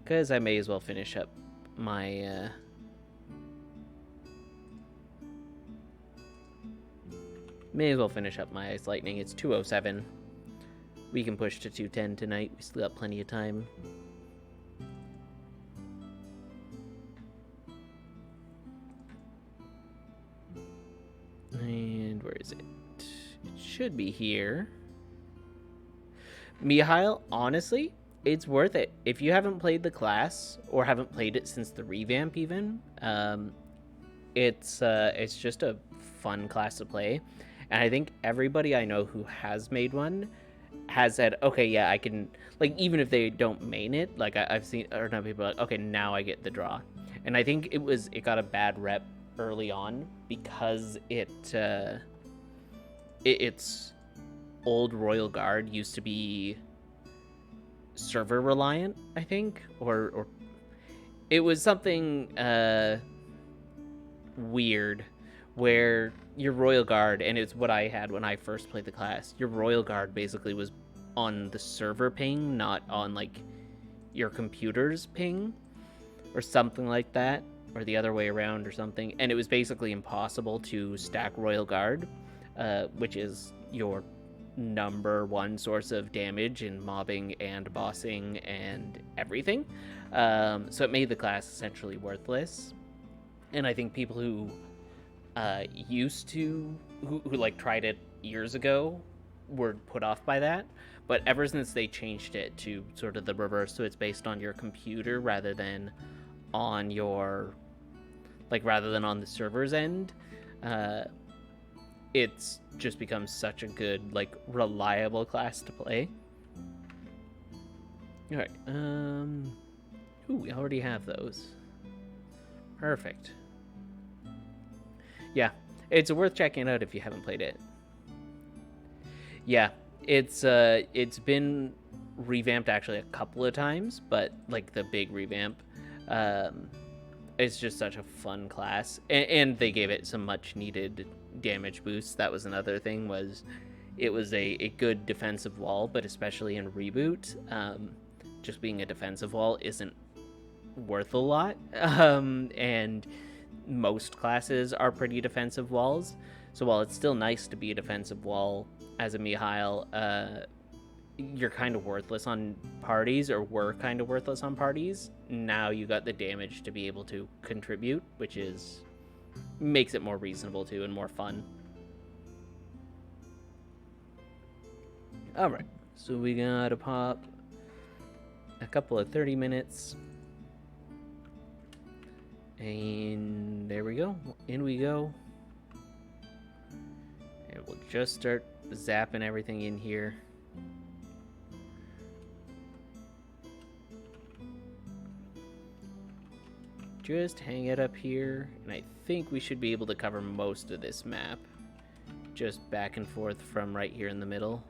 Because I may as well finish up my... May as well finish up my Ice Lightning. It's 2:07. We can push to 2:10 tonight. We still got plenty of time. And where is it? It should be here. Mihile, honestly, it's worth it. If you haven't played the class, or haven't played it since the revamp even, it's just a fun class to play. And I think everybody I know who has made one has said, okay, yeah, I can, like, even if they don't main it, like, I've seen, or not, people are like, okay, now I get the draw. And I think it got a bad rep early on because its old Royal Guard used to be server reliant, I think, or it was something weird where your Royal Guard, and it's what I had when I first played the class, your Royal Guard basically was on the server ping, not on like your computer's ping or something like that, or the other way around or something. And it was basically impossible to stack Royal Guard, which is your number one source of damage in mobbing and bossing and everything. So it made the class essentially worthless. And I think people who who like tried it years ago were put off by that. But ever since they changed it to sort of the reverse, so it's based on your computer rather than on your, like, rather than on the server's end, it's just become such a good, like, reliable class to play. All right. Ooh, we already have those. Perfect. Yeah, it's worth checking out if you haven't played it. Yeah, it's been revamped actually a couple of times, but like the big revamp, it's just such a fun class, and they gave it some much needed damage boosts. That was another thing, was it was a good defensive wall, but especially in reboot, just being a defensive wall isn't worth a lot, and most classes are pretty defensive walls. So while it's still nice to be a defensive wall as a Mihile, you're kind of worthless on parties, or were kind of worthless on parties. Now you got the damage to be able to contribute, which makes it more reasonable too and more fun. All right, so we gotta pop a couple of 30 minutes. And there we go. In we go. And we'll just start zapping everything in here. Just hang it up here, and I think we should be able to cover most of this map. Just back and forth from right here in the middle.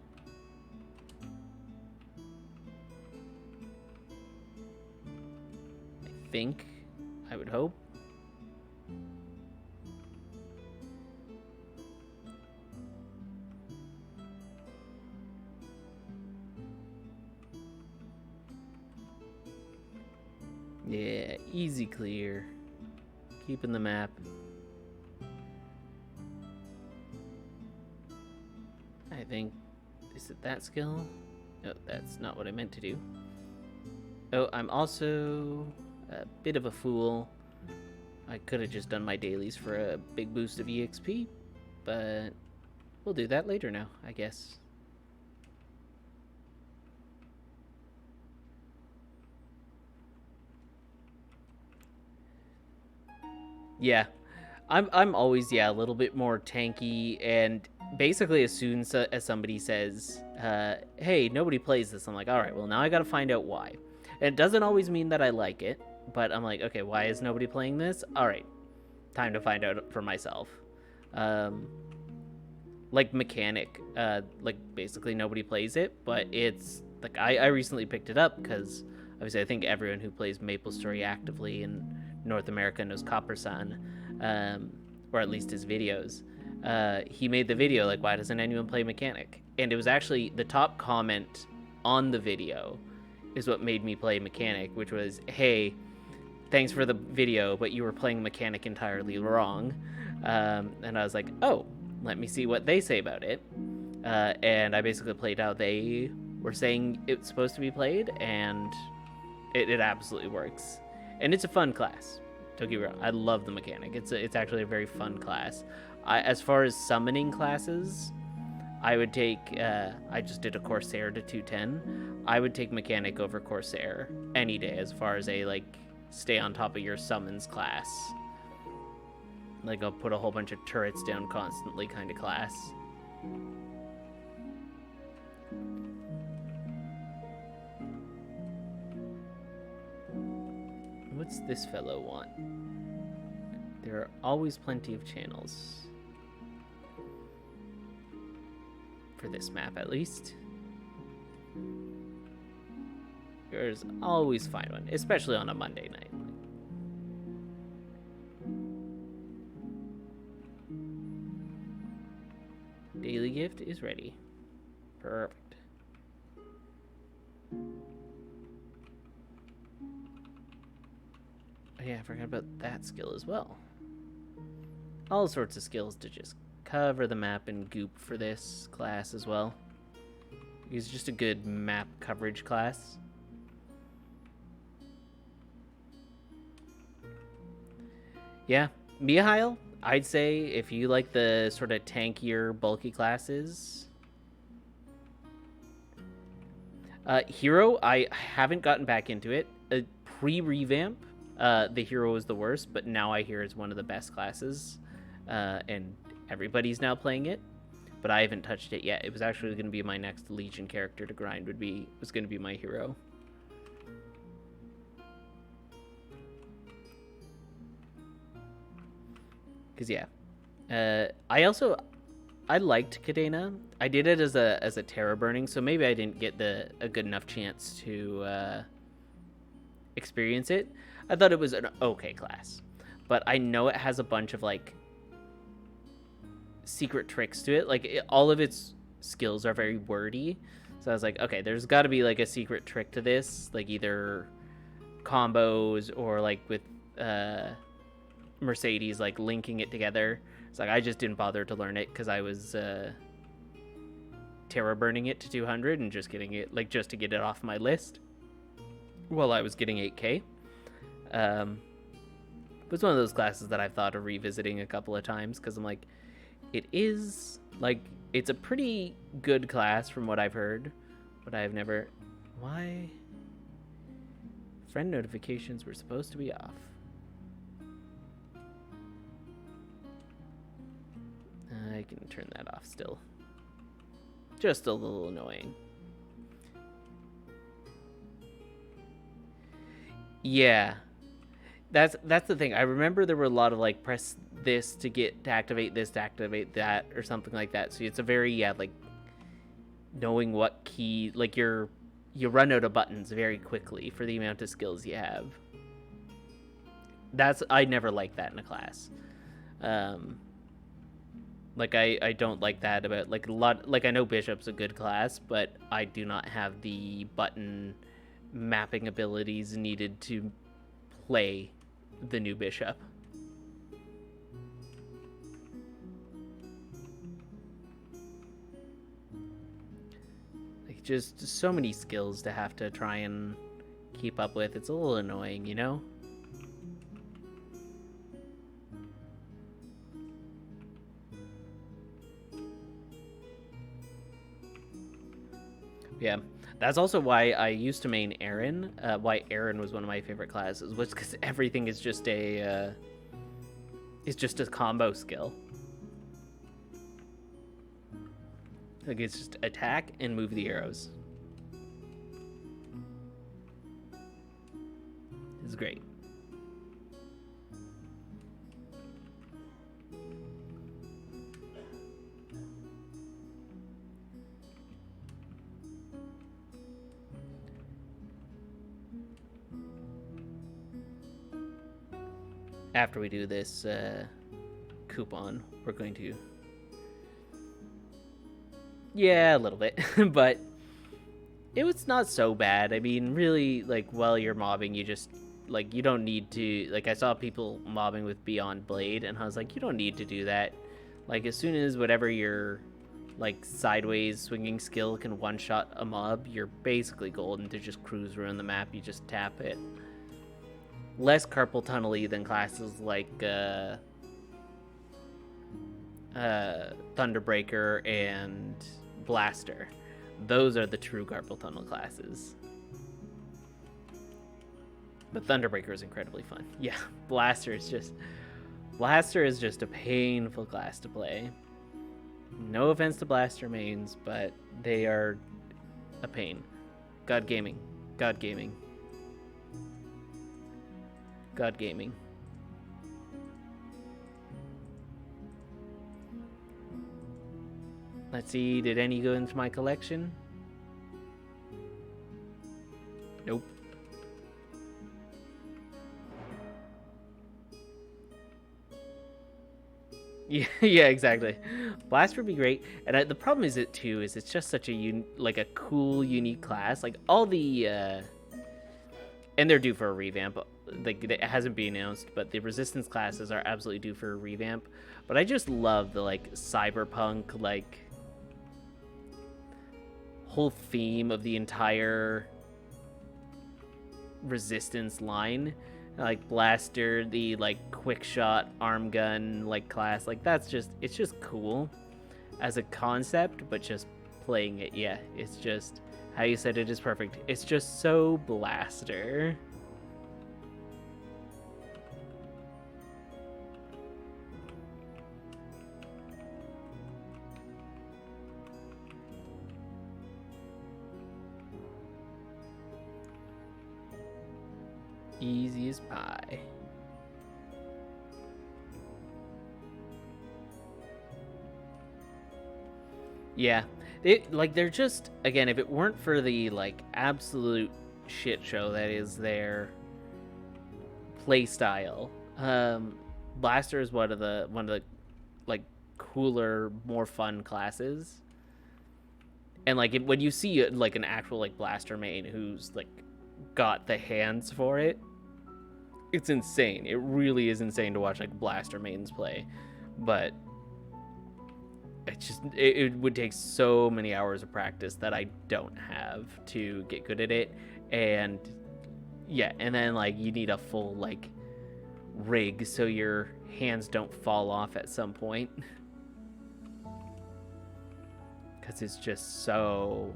I think. I would hope. Yeah, easy clear. Keeping the map. I think, is it that skill? No, that's not what I meant to do. Oh, I'm also a bit of a fool. I could have just done my dailies for a big boost of EXP, but we'll do that later now, I guess. Yeah, I'm always, yeah, a little bit more tanky, and basically as soon as somebody says, hey, nobody plays this, I'm like, all right, well, now I gotta find out why. And it doesn't always mean that I like it, but I'm like, okay, why is nobody playing this? All right, time to find out for myself. Like Mechanic, like basically nobody plays it, but it's like I recently picked it up because obviously I think everyone who plays Maplestory actively in North America knows Copper-san, or at least his videos. He made the video like, why doesn't anyone play Mechanic? And it was actually the top comment on the video. is what made me play mechanic, which was, hey, thanks for the video, but you were playing mechanic entirely wrong. And I was like, oh, let me see what they say about it. And I basically played how they were saying it's supposed to be played, and it absolutely works. And it's a fun class. Don't get me wrong, I love the mechanic. It's actually a very fun class. As far as summoning classes, I would take, I just did a Corsair to 210. I would take mechanic over Corsair any day as far as a, like, stay on top of your summons class. Like, I'll put a whole bunch of turrets down constantly kind of class. What's this fellow want? There are always plenty of channels. For this map, at least. There's always find one, especially on a Monday night. Daily gift is ready. Perfect. Oh yeah, I forgot about that skill as well. All sorts of skills to just cover the map in goop for this class as well. It's just a good map coverage class. Yeah, Mihile, I'd say if you like the sort of tankier, bulky classes. Hero, I haven't gotten back into it. Pre-revamp, the hero is the worst, but now I hear it's one of the best classes. And everybody's now playing it, but I haven't touched it yet. It was actually going to be my next Legion character to grind. Was going to be my hero. Because yeah, I liked Cadena. I did it as a Terra burning, so maybe I didn't get a good enough chance to experience it. I thought it was an okay class, but I know it has a bunch of like secret tricks to it. Like all of its skills are very wordy, so I was like, okay, there's got to be like a secret trick to this, like either combos or like with Mercedes, like linking it together. It's like I just didn't bother to learn it because I was Terra burning it to 200 and just getting it, like, just to get it off my list while I was getting 8k. It's one of those classes that I've thought of revisiting a couple of times because I'm like, it is like, it's a pretty good class from what I've heard, but I've never. Why? Friend notifications were supposed to be off. I can turn that off still. Just a little annoying. Yeah. That's the thing. I remember there were a lot of like press this to activate this to activate that or something like that. So it's a very like knowing what key, like you run out of buttons very quickly for the amount of skills you have. I never liked that in a class. Like I don't like that about like a lot. Like I know Bishop's a good class, but I do not have the button mapping abilities needed to play the new Bishop. Like just so many skills to have to try and keep up with. It's a little annoying, you know? Yeah, that's also why I used to main Aaron. Why Aaron was one of my favorite classes was because everything is just a combo skill. Like it's just attack and move the arrows. It's great. After we do this coupon, we're going to... Yeah, a little bit. But It was not so bad. I mean, really, like, while you're mobbing, you just, like, you don't need to, like, I saw people mobbing with Beyond Blade, and I was like, you don't need to do that. Like, as soon as whatever your, like, sideways swinging skill can one-shot a mob, you're basically golden to just cruise around the map. You just tap it. Less carpal tunnel-y than classes like, Thunderbreaker and Blaster. Those are the true carpal tunnel classes. But Thunderbreaker is incredibly fun. Yeah, Blaster is just a painful class to play. No offense to Blaster mains, but they are a pain. God Gaming. God Gaming. God Gaming. Let's see, did any go into my collection? Nope. Yeah, yeah, exactly. Blaster would be great, and the problem is it's just such a cool, unique class. Like all the, and they're due for a revamp. Like it hasn't been announced, but the Resistance classes are absolutely due for a revamp. But I just love the like cyberpunk like whole theme of the entire Resistance line. Like Blaster, the like quick shot arm gun like class, like it's just cool as a concept, but just playing it, yeah, it's just how you said it is perfect. It's just so Blaster. Easy as pie. Yeah, they're just, again, if it weren't for the like absolute shit show that is their play style, Blaster is one of the like cooler, more fun classes. And like when you see like an actual like Blaster main who's like got the hands for it, it's insane. It really is insane to watch like Blaster mains play, but it would take so many hours of practice that I don't have to get good at it. And yeah, and then like you need a full like rig so your hands don't fall off at some point, because it's just so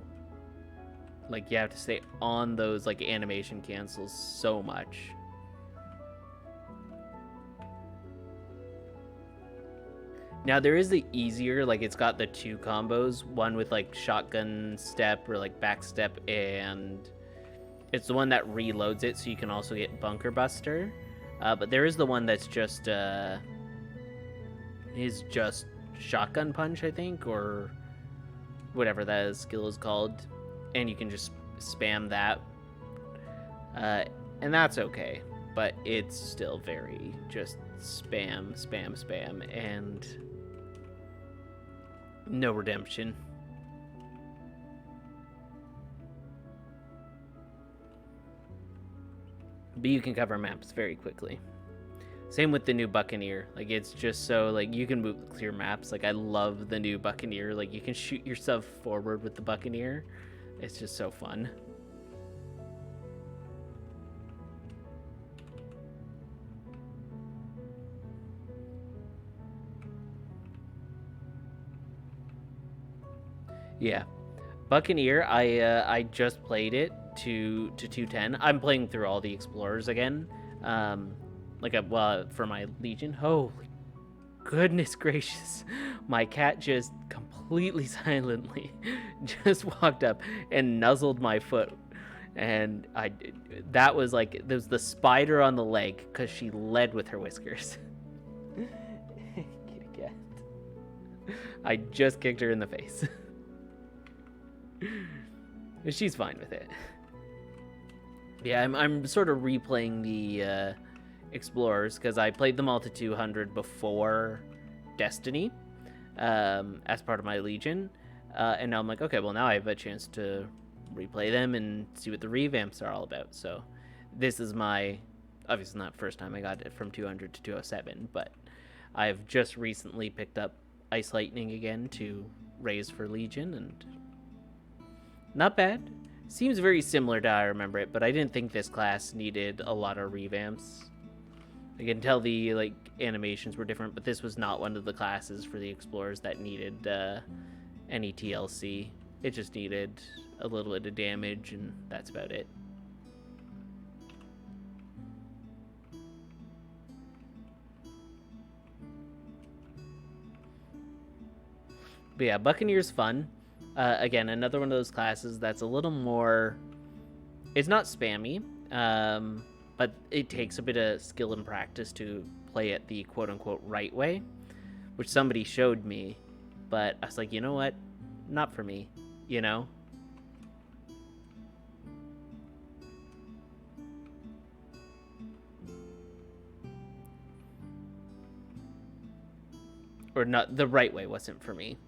like you have to stay on those like animation cancels so much. Now there is the easier, like it's got the two combos, one with like shotgun step or like back step, and it's the one that reloads it so you can also get bunker buster. But there is the one that's just shotgun punch, I think, or whatever that skill is called, and you can just spam that, and that's okay, but it's still very just spam, and no redemption. But you can cover maps very quickly. Same with the new Buccaneer. Like it's just so like you can clear maps. Like I love the new Buccaneer. Like you can shoot yourself forward with the Buccaneer. It's just so fun. Yeah, Buccaneer. I just played it to 210. I'm playing through all the explorers again. For my Legion. Holy goodness gracious! My cat just completely silently just walked up and nuzzled my foot, and that was like there was the spider on the leg because she led with her whiskers. Kitty cat. I just kicked her in the face. She's fine with it. Yeah, I'm sort of replaying the explorers because I played them all to 200 before Destiny as part of my Legion, and now I'm like, okay, well now I have a chance to replay them and see what the revamps are all about. So this is my, obviously not first time I got it from 200 to 207, but I've just recently picked up Ice Lightning again to raise for Legion, and not bad. Seems very similar to how I remember it, but I didn't think this class needed a lot of revamps. I can tell the like animations were different, but this was not one of the classes for the explorers that needed any TLC. It just needed a little bit of damage, and that's about it. But yeah, Buccaneer's fun. Again, another one of those classes that's a little more... It's not spammy, but it takes a bit of skill and practice to play it the quote-unquote right way, which somebody showed me, but I was like, you know what? Not for me, you know? Or not, the right way wasn't for me.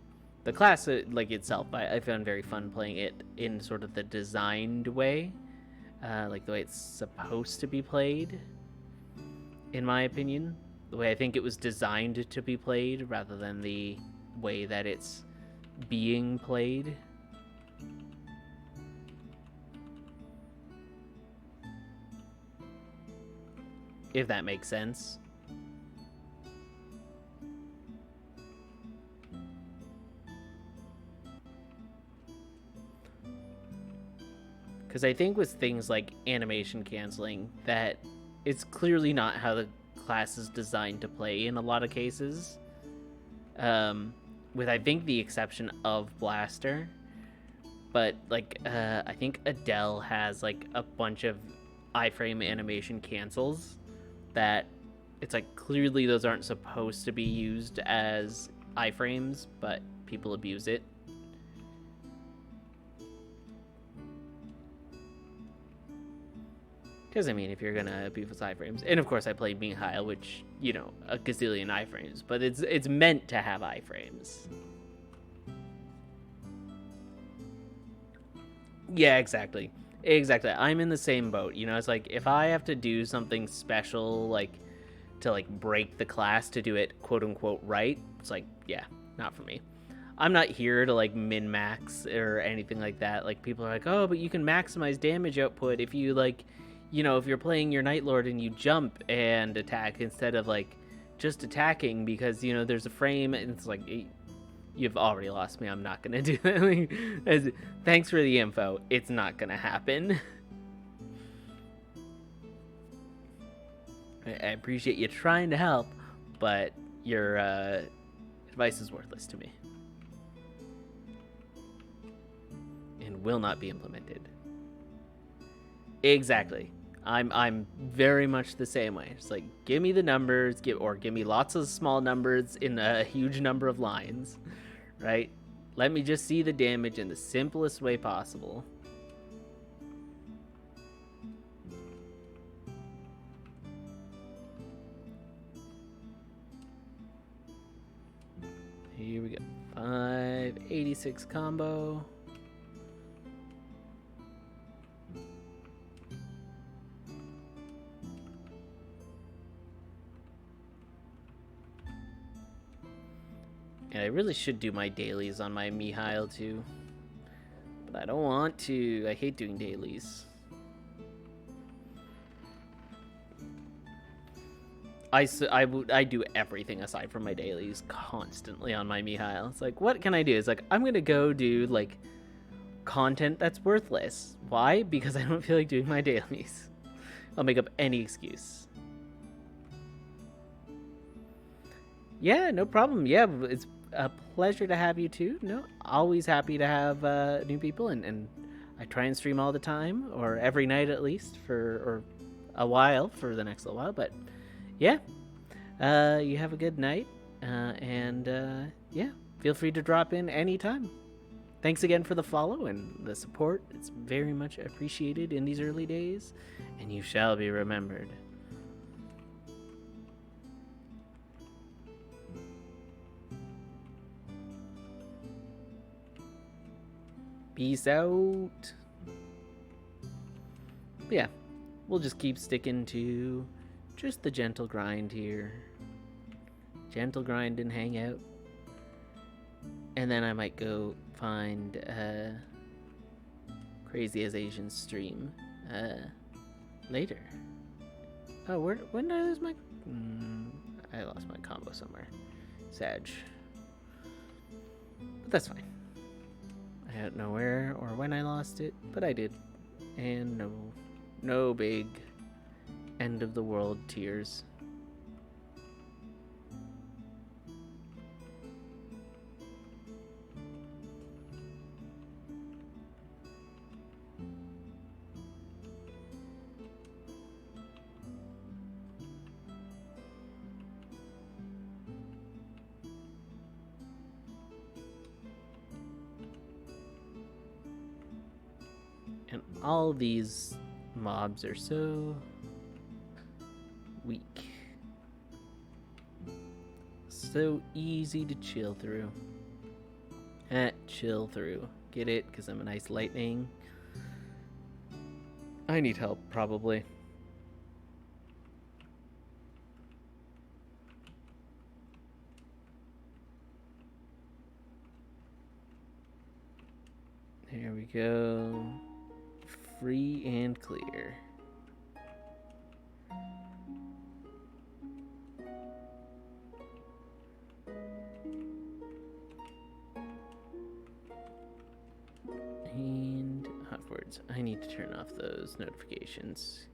The class, like itself, I found very fun playing it in sort of the designed way, like the way it's supposed to be played, in my opinion. The way I think it was designed to be played, rather than the way that it's being played. If that makes sense. Because I think with things like animation canceling, that it's clearly not how the class is designed to play in a lot of cases. With, I think, the exception of Blaster. But, like, I think Adele has, like, a bunch of iframe animation cancels that it's, like, clearly those aren't supposed to be used as iframes, but people abuse it. Because, I mean, if you're going to abuse iframes... And, of course, I played Mihile, which, you know, a gazillion iframes. But it's meant to have iframes. Yeah, exactly. Exactly. I'm in the same boat. You know, it's like, if I have to do something special, like, to, like, break the class to do it, quote-unquote, right, it's like, yeah, not for me. I'm not here to, like, min-max or anything like that. Like, people are like, oh, but you can maximize damage output if you, like... You know, if you're playing your Night Lord and you jump and attack instead of, like, just attacking because, you know, there's a frame, and it's like, you've already lost me. I'm not going to do that. Thanks for the info. It's not going to happen. I appreciate you trying to help, but your advice is worthless to me. And will not be implemented. Exactly. I'm very much the same way. It's like, give me the numbers, give me lots of small numbers in a huge number of lines, right? Let me just see the damage in the simplest way possible. Here we go. 586 combo. And I really should do my dailies on my Mihile too. But I don't want to. I hate doing dailies. I do everything aside from my dailies constantly on my Mihile. It's like, what can I do? It's like, I'm going to go do, like, content that's worthless. Why? Because I don't feel like doing my dailies. I'll make up any excuse. Yeah, no problem. Yeah, it's a pleasure to have you too. No, always happy to have new people, and I try and stream all the time, or every night at least, or a while for the next little while. But yeah, you have a good night, and yeah, feel free to drop in anytime. Thanks again for the follow and the support. It's very much appreciated in these early days, and you shall be remembered. Peace out. But yeah, we'll just keep sticking to just the gentle grind here. Gentle grind and hang out. And then I might go find Crazy as Asian stream later. Oh, when did I lose my... I lost my combo somewhere. Sag. But that's fine. I don't know where or when I lost it, but I did. And no big end of the world tears. And all these mobs are so weak. So easy to chill through. Chill through. Get it? Because I'm a nice lightning. I need help, probably. There we go. Free and clear. And upwards. I need to turn off those notifications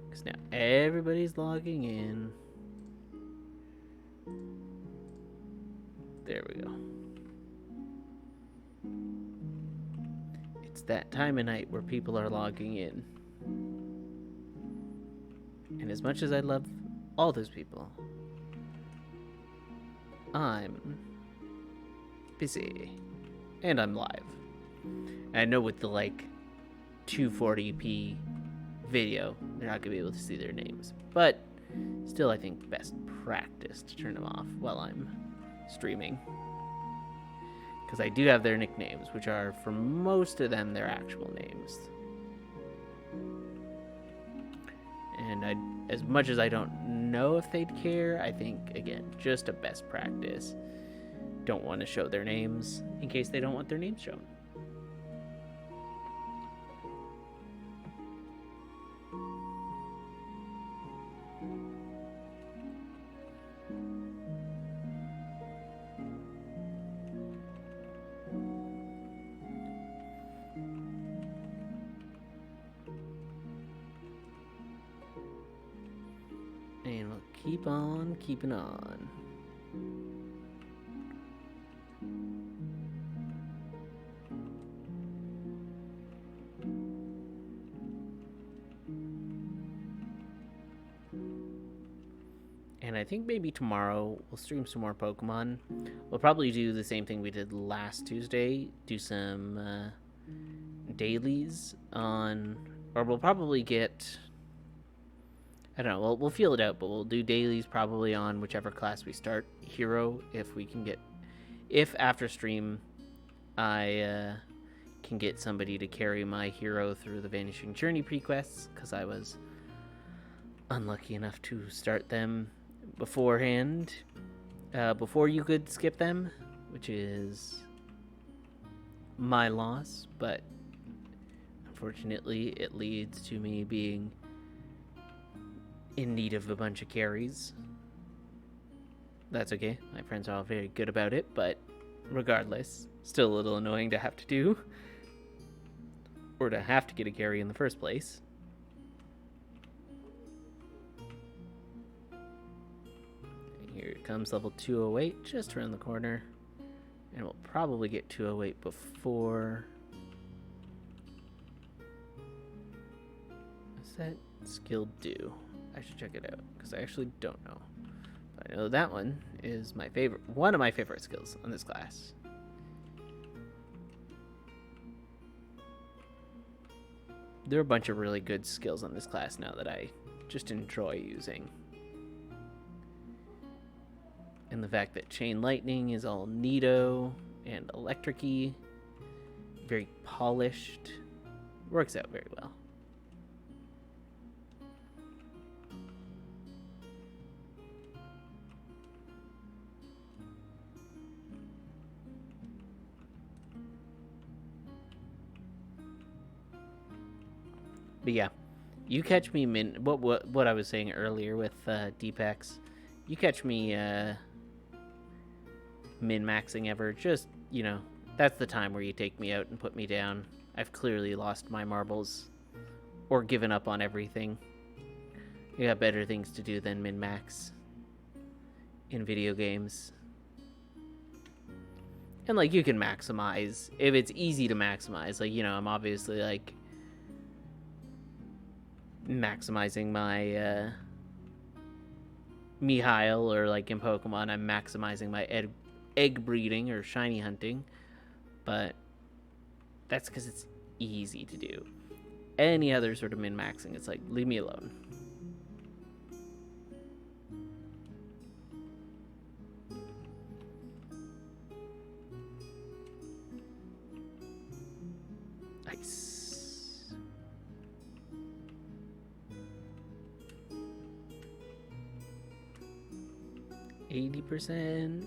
because now everybody's logging in. There we go. It's that time of night where people are logging in. And as much as I love all those people, I'm busy. And I'm live. And I know with the 240p video, they're not going to be able to see their names. But still, I think best practice to turn them off while I'm streaming. Because I do have their nicknames, which are, for most of them, their actual names. And as much as I don't know if they'd care, I think, again, just a best practice. Don't want to show their names in case they don't want their names shown. And we'll keep on keeping on. And I think maybe tomorrow we'll stream some more Pokemon. We'll probably do the same thing we did last Tuesday. Do some dailies on... Or we'll probably get... I don't know, we'll feel it out, but we'll do dailies probably on whichever class we start. Hero, if we can get... If after stream I can get somebody to carry my hero through the Vanishing Journey prequests, because I was unlucky enough to start them beforehand, before you could skip them, which is my loss, but unfortunately it leads to me being in need of a bunch of carries. That's okay, my friends are all very good about it, but regardless, still a little annoying to have to do, or to have to get a carry in the first place. Here it comes, level 208, just around the corner. And we'll probably get 208 before... What's that skill do? I should check it out, because I actually don't know. But I know that one is my favorite, one of my favorite skills on this class. There are a bunch of really good skills on this class now that I just enjoy using. And the fact that Chain Lightning is all neato and electric-y, very polished, works out very well. But yeah, you catch me what I was saying earlier with Deepex. You catch me min maxing ever. Just that's the time where you take me out and put me down. I've clearly lost my marbles or given up on everything. You got better things to do than min max in video games. And like you can maximize if it's easy to maximize. Like I'm obviously like maximizing my Mihile, or like in Pokemon, I'm maximizing my egg breeding or shiny hunting, but that's because it's easy to do. Any other sort of min-maxing, it's like, leave me alone. Nice. %,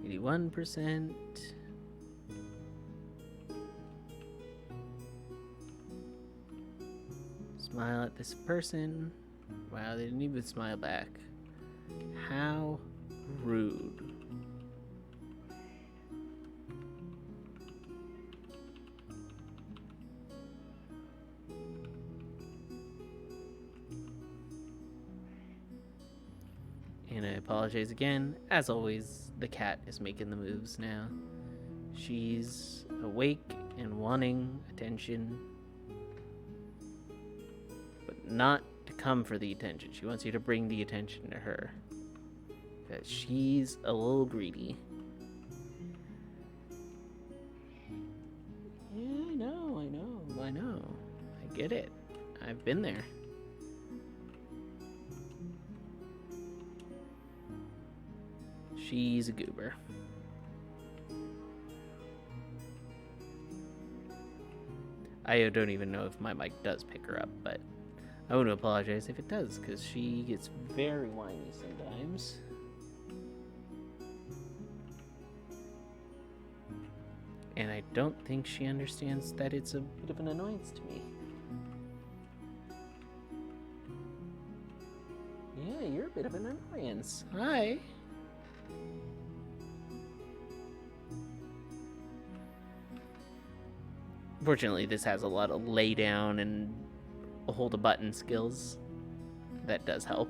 81%. Smile at this person. Wow, they didn't even smile back. How rude. And I apologize again. As always, the cat is making the moves now. She's awake and wanting attention, but not to come for the attention. She wants you to bring the attention to her, because she's a little greedy. Yeah, I know. I get it. I've been there. She's a goober. I don't even know if my mic does pick her up, but I want to apologize if it does, because she gets very whiny sometimes. And I don't think she understands that it's a bit of an annoyance to me. Yeah, you're a bit of an annoyance. Hi. Fortunately, this has a lot of lay down and hold a button skills. That does help.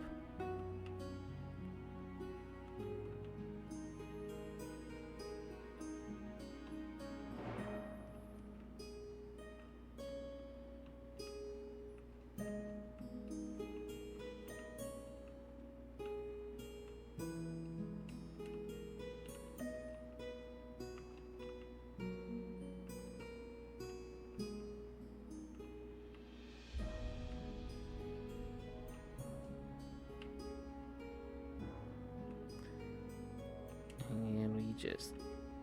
And we just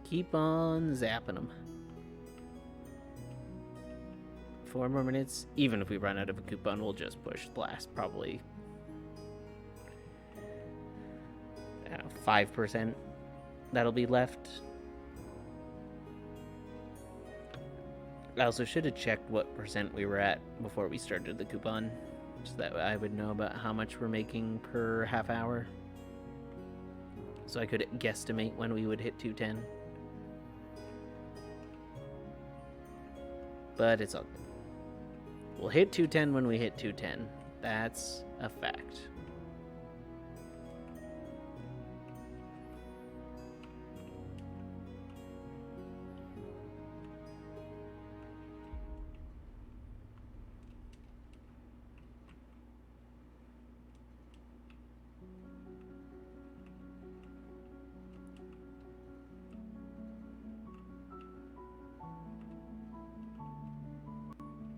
keep on zapping them. 4 more minutes. Even if we run out of a coupon, we'll just push the last probably 5% that'll be left. I also should have checked what percent we were at before we started the coupon, so that I would know about how much we're making per half hour, so I could guesstimate when we would hit 210. But it's all good. We'll hit 210 when we hit 210. That's a fact.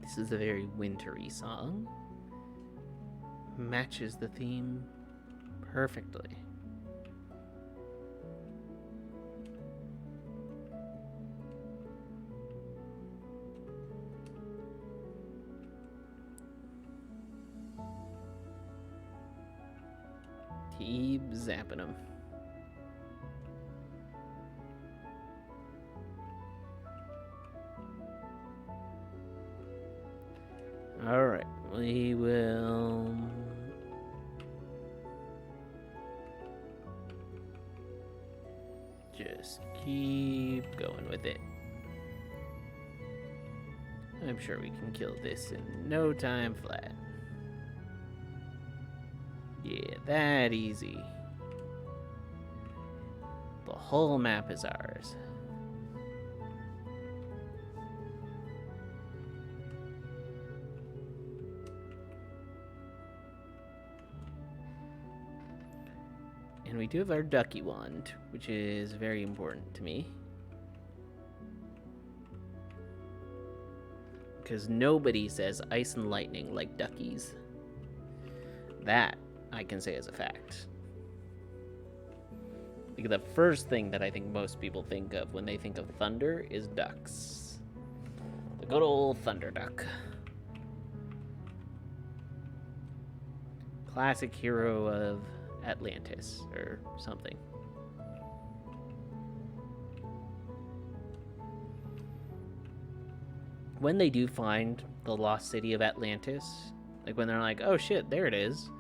This is a very wintry song. Matches the theme perfectly. Keep zapping them. Alright, we will... just keep going with it. I'm sure we can kill this in no time flat. Yeah, that easy. The whole map is ours. And we do have our ducky wand, which is very important to me. Because nobody says ice and lightning like duckies. That I can say as a fact. Like the first thing that I think most people think of when they think of thunder is ducks. The good old thunder duck. Classic hero of Atlantis or something. When they do find the lost city of Atlantis, like when they're like, oh shit, there it is,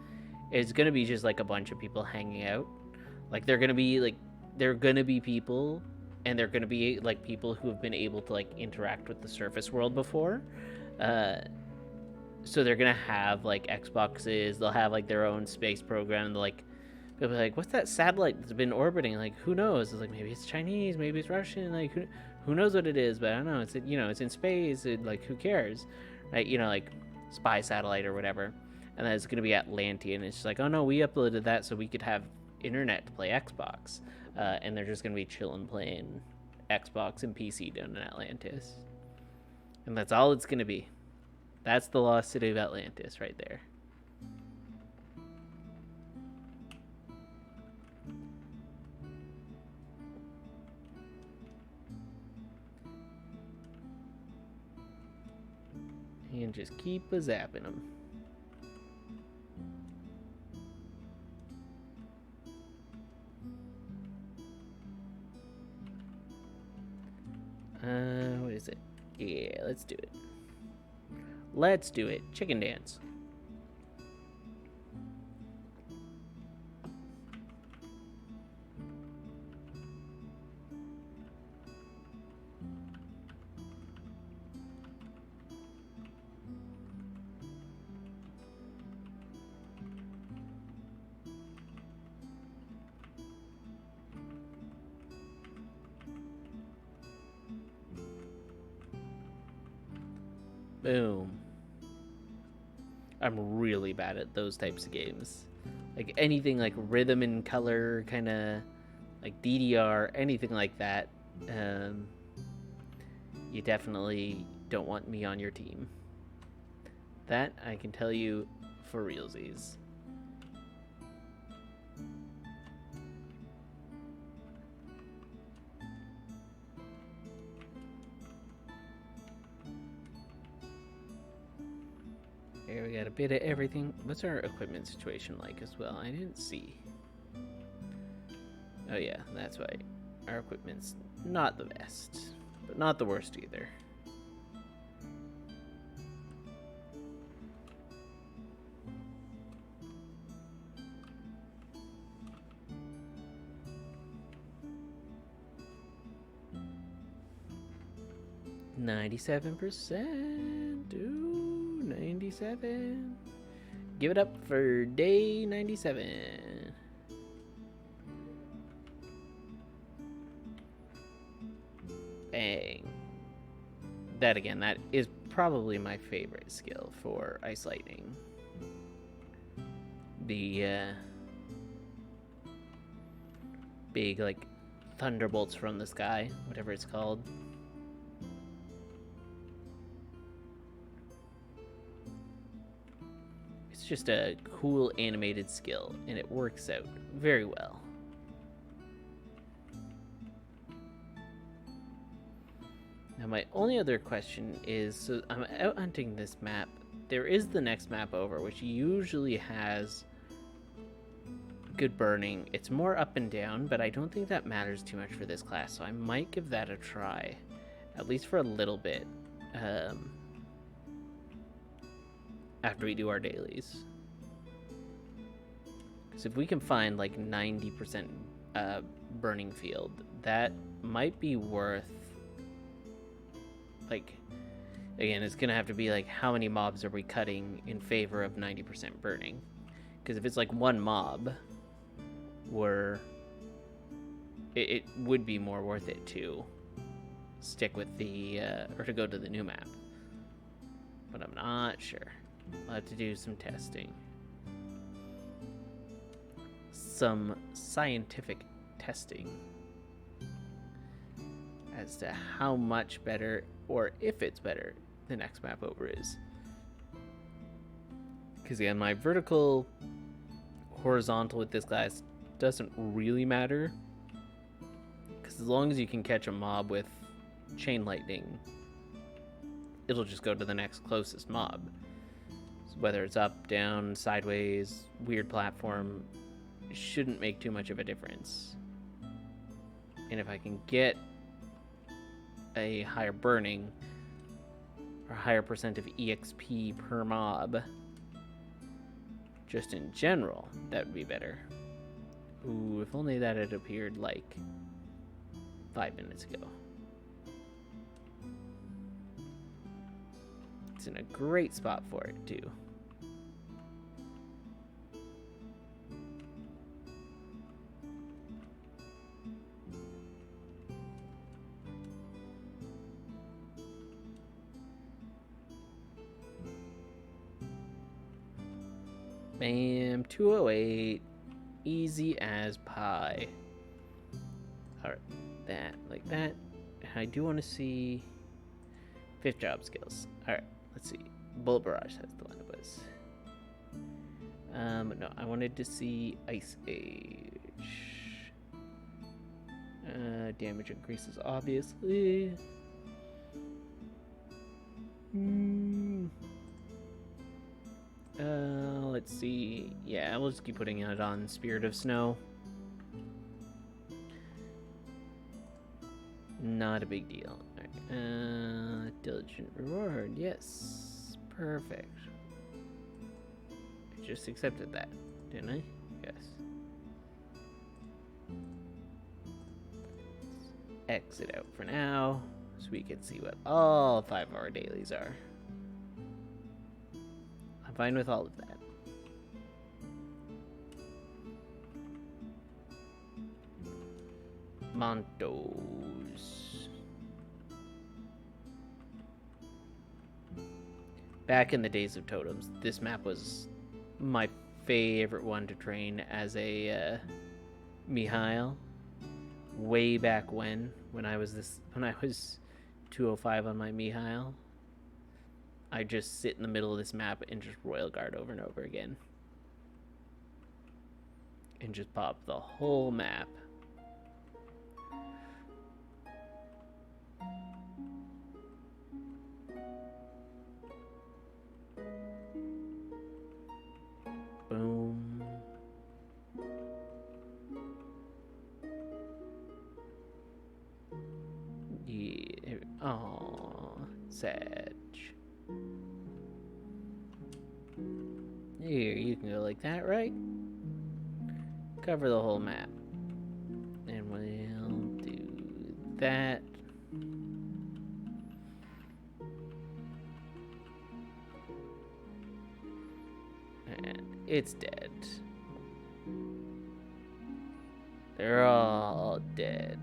it's gonna be just like a bunch of people hanging out. Like they're gonna be people, and they're gonna be like people who have been able to like interact with the surface world before. So they're gonna have like Xboxes, they'll have like their own space program. They'll be like, what's that satellite that's been orbiting? Like, who knows? It's like, maybe it's Chinese, maybe it's Russian, like who knows what it is, but I don't know. It's, you know, it's in space. Like, who cares, right? You know, like spy satellite or whatever. And then it's gonna be Atlantean. It's just like, oh no, we uploaded that so we could have internet to play Xbox. And they're just gonna be chilling playing Xbox and PC down in Atlantis. And that's all it's gonna be. That's the lost city of Atlantis right there. And just keep zapping them. What is it? Yeah, let's do it. Let's do it. Chicken dance. Boom. I'm really bad at those types of games. Like anything like rhythm and color, kind of like DDR, anything like that. You definitely don't want me on your team. That I can tell you for realsies. Here we got a bit of everything. What's our equipment situation like as well? I didn't see. Oh yeah, that's right. Our equipment's not the best, but not the worst either. %. Ooh, 97. Give it up for day 97. Bang. That again, that is probably my favorite skill for Ice Lightning. The big like thunderbolts from the sky, whatever it's called. It's just a cool animated skill, and it works out very well. Now my only other question is, so I'm out hunting this map. There is the next map over, which usually has good burning. It's more up and down, but I don't think that matters too much for this class, so I might give that a try, at least for a little bit. after we do our dailies. Because if we can find like 90% burning field, that might be worth, like, again, it's gonna have to be like, how many mobs are we cutting in favor of 90% burning? Because if it's like one mob, it would be more worth it to stick with the or to go to the new map, but I'm not sure. I'll have to do some testing, some scientific testing as to how much better, or if it's better, the next map over is. Because again, my vertical horizontal with this class doesn't really matter, because as long as you can catch a mob with chain lightning, it'll just go to the next closest mob. So whether it's up, down, sideways, weird platform, it shouldn't make too much of a difference. And if I can get a higher burning or higher percent of EXP per mob, just in general, that would be better. Ooh, if only that had appeared like 5 minutes ago. It's in a great spot for it, too. Bam, 208. Easy as pie. Alright, that, like that. I do want to see 5th job skills. Alright, let's see. Bullet Barrage, that's the one it was. No, I wanted to see Ice Age. Damage increases, obviously. Let's see. Yeah, we'll just keep putting it on Spirit of Snow. Not a big deal. Right. Diligent Reward. Yes. Perfect. I just accepted that, didn't I? Yes. Let's exit out for now, so we can see what all 5 of our dailies are. I'm fine with all of that. Montos. Back in the days of totems, this map was my favorite one to train as a Mihile. Way back when I was 205 on my Mihile, I just sit in the middle of this map and just Royal Guard over and over again, and just pop the whole map. Boom. Yeah. Oh, Sag. Here, you can go like that, right? Cover the whole map. And we'll do that. And it's dead. They're all dead.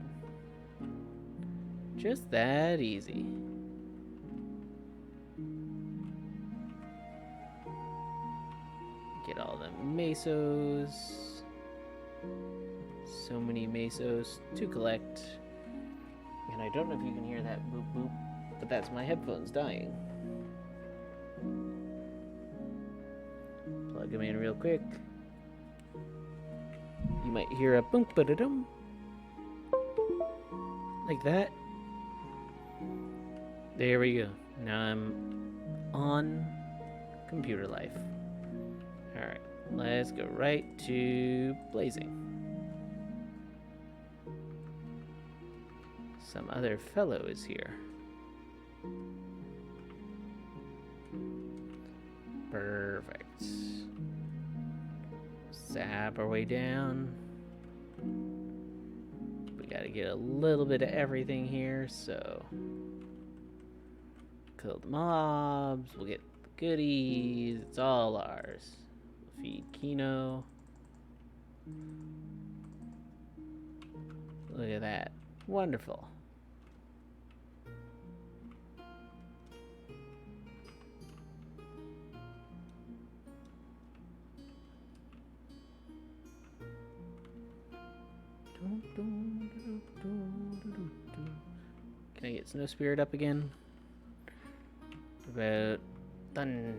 Just that easy. Get all the mesos. So many mesos to collect. And I don't know if you can hear that boop boop, but that's my headphones dying. Plug them in real quick. You might hear a boom ba da dum. Like that. There we go. Now I'm on computer life. Alright, let's go right to blazing. Some other fellow is here. Perfect. Zap our way down. We gotta get a little bit of everything here, so kill the mobs, we'll get the goodies, it's all ours. We'll feed Kino. Look at that. Wonderful. Can I get Snow Spirit up again? About thunder.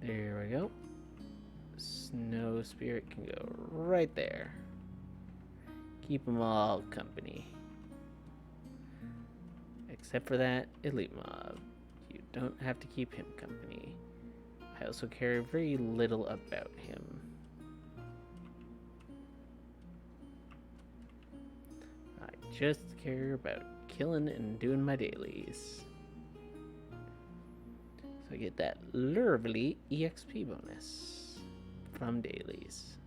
There we go. Snow Spirit can go right there. Keep them all company. Except for that elite mob. You don't have to keep him company. I also care very little about him. I just care about killing and doing my dailies. So I get that lovely EXP bonus from dailies.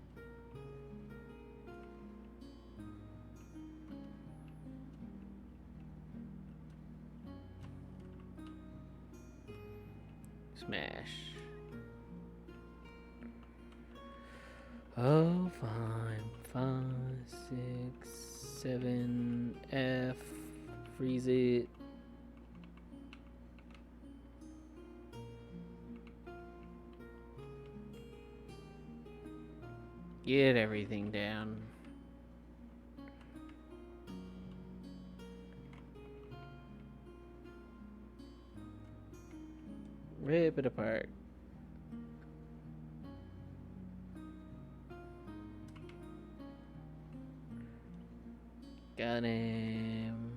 Smash. Oh, 5, 6, 7, F, freeze it. Get everything down. Rip it apart. Got him.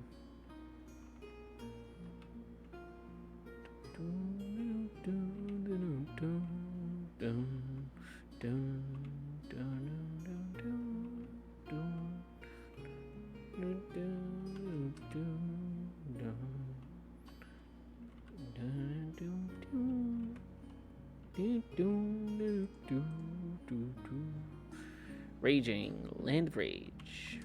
Raging, Land of Rage.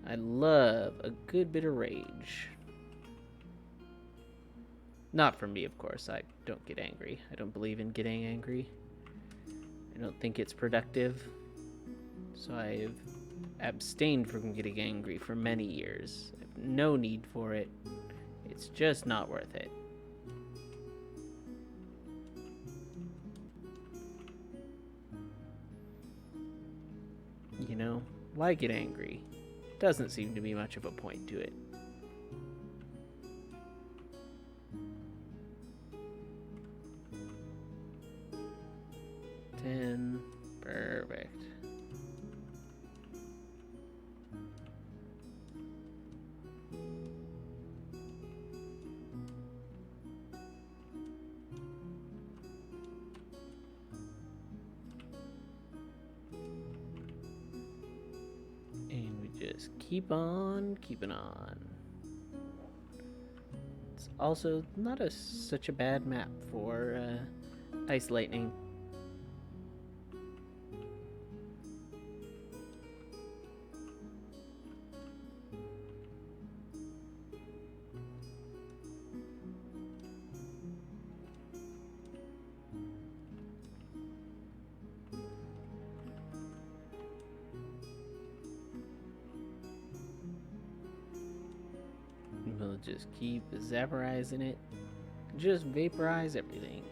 I love a good bit of rage. Not from me, of course. I don't get angry. I don't believe in getting angry. I don't think it's productive. So I've abstained from getting angry for many years. I have no need for it. It's just not worth it. You know, why get angry? Doesn't seem to be much of a point to it. Perfect. And we just keep on keeping on. It's also not such a bad map for Ice Lightning. We'll just keep vaporizing it. Just vaporize everything.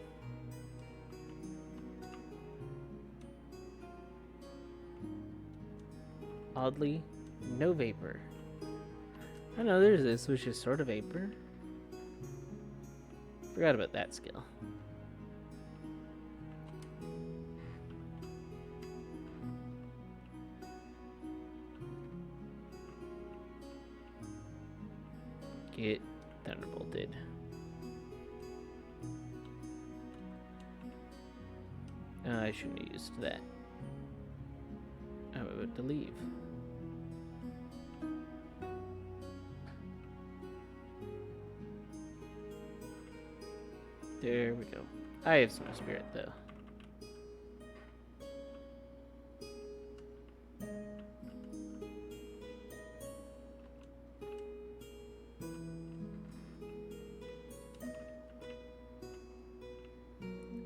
Oddly, no vapor. I know there's this, which is sort of vapor. Forgot about that skill. Get thunderbolted. I shouldn't have used that. I'm about to leave. There we go. I have some spirit, though.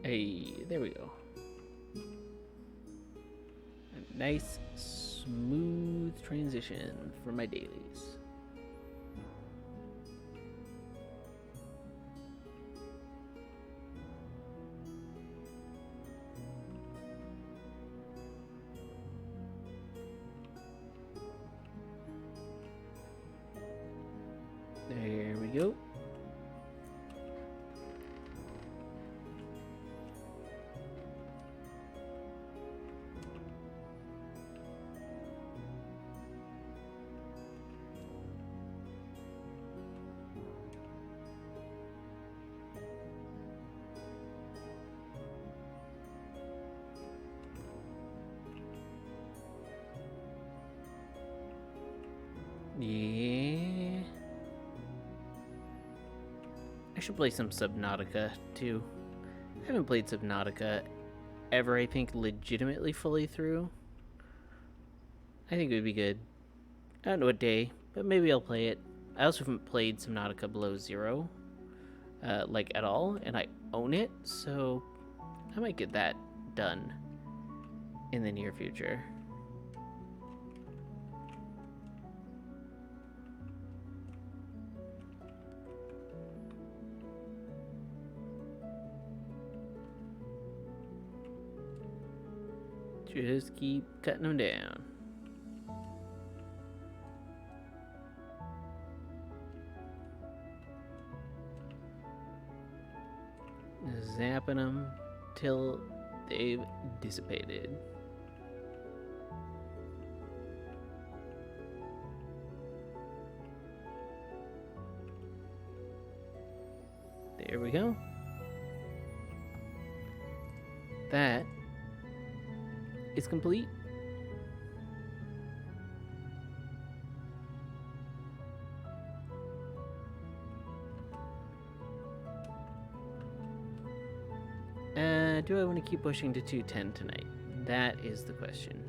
Hey, there we go. A nice, smooth transition for my dailies. There we go. Yeah. I should play some Subnautica too. I haven't played Subnautica ever, I think, legitimately fully through. I think it would be good. I don't know what day, but maybe I'll play it. I also haven't played Subnautica Below Zero, like at all, and I own it, so I might get that done in the near future. Just keep cutting them down. Zapping them till they've dissipated. There we go. That is complete. Do I want to keep pushing to 210 tonight? That is the question.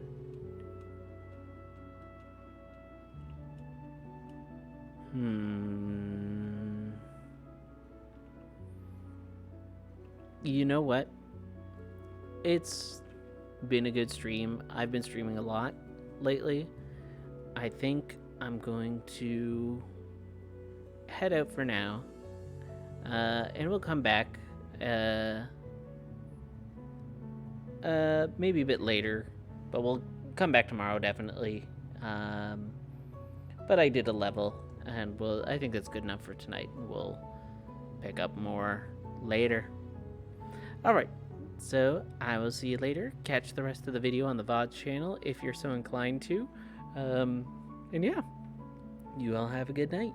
You know what? It's been a good stream. I've been streaming a lot lately. I think I'm going to head out for now. And we'll come back maybe a bit later, but we'll come back tomorrow definitely. But I did a level, and I think that's good enough for tonight. We'll pick up more later. Alright, so I will see you later. Catch the rest of the video on the VOD channel if you're so inclined to. And yeah, you all have a good night.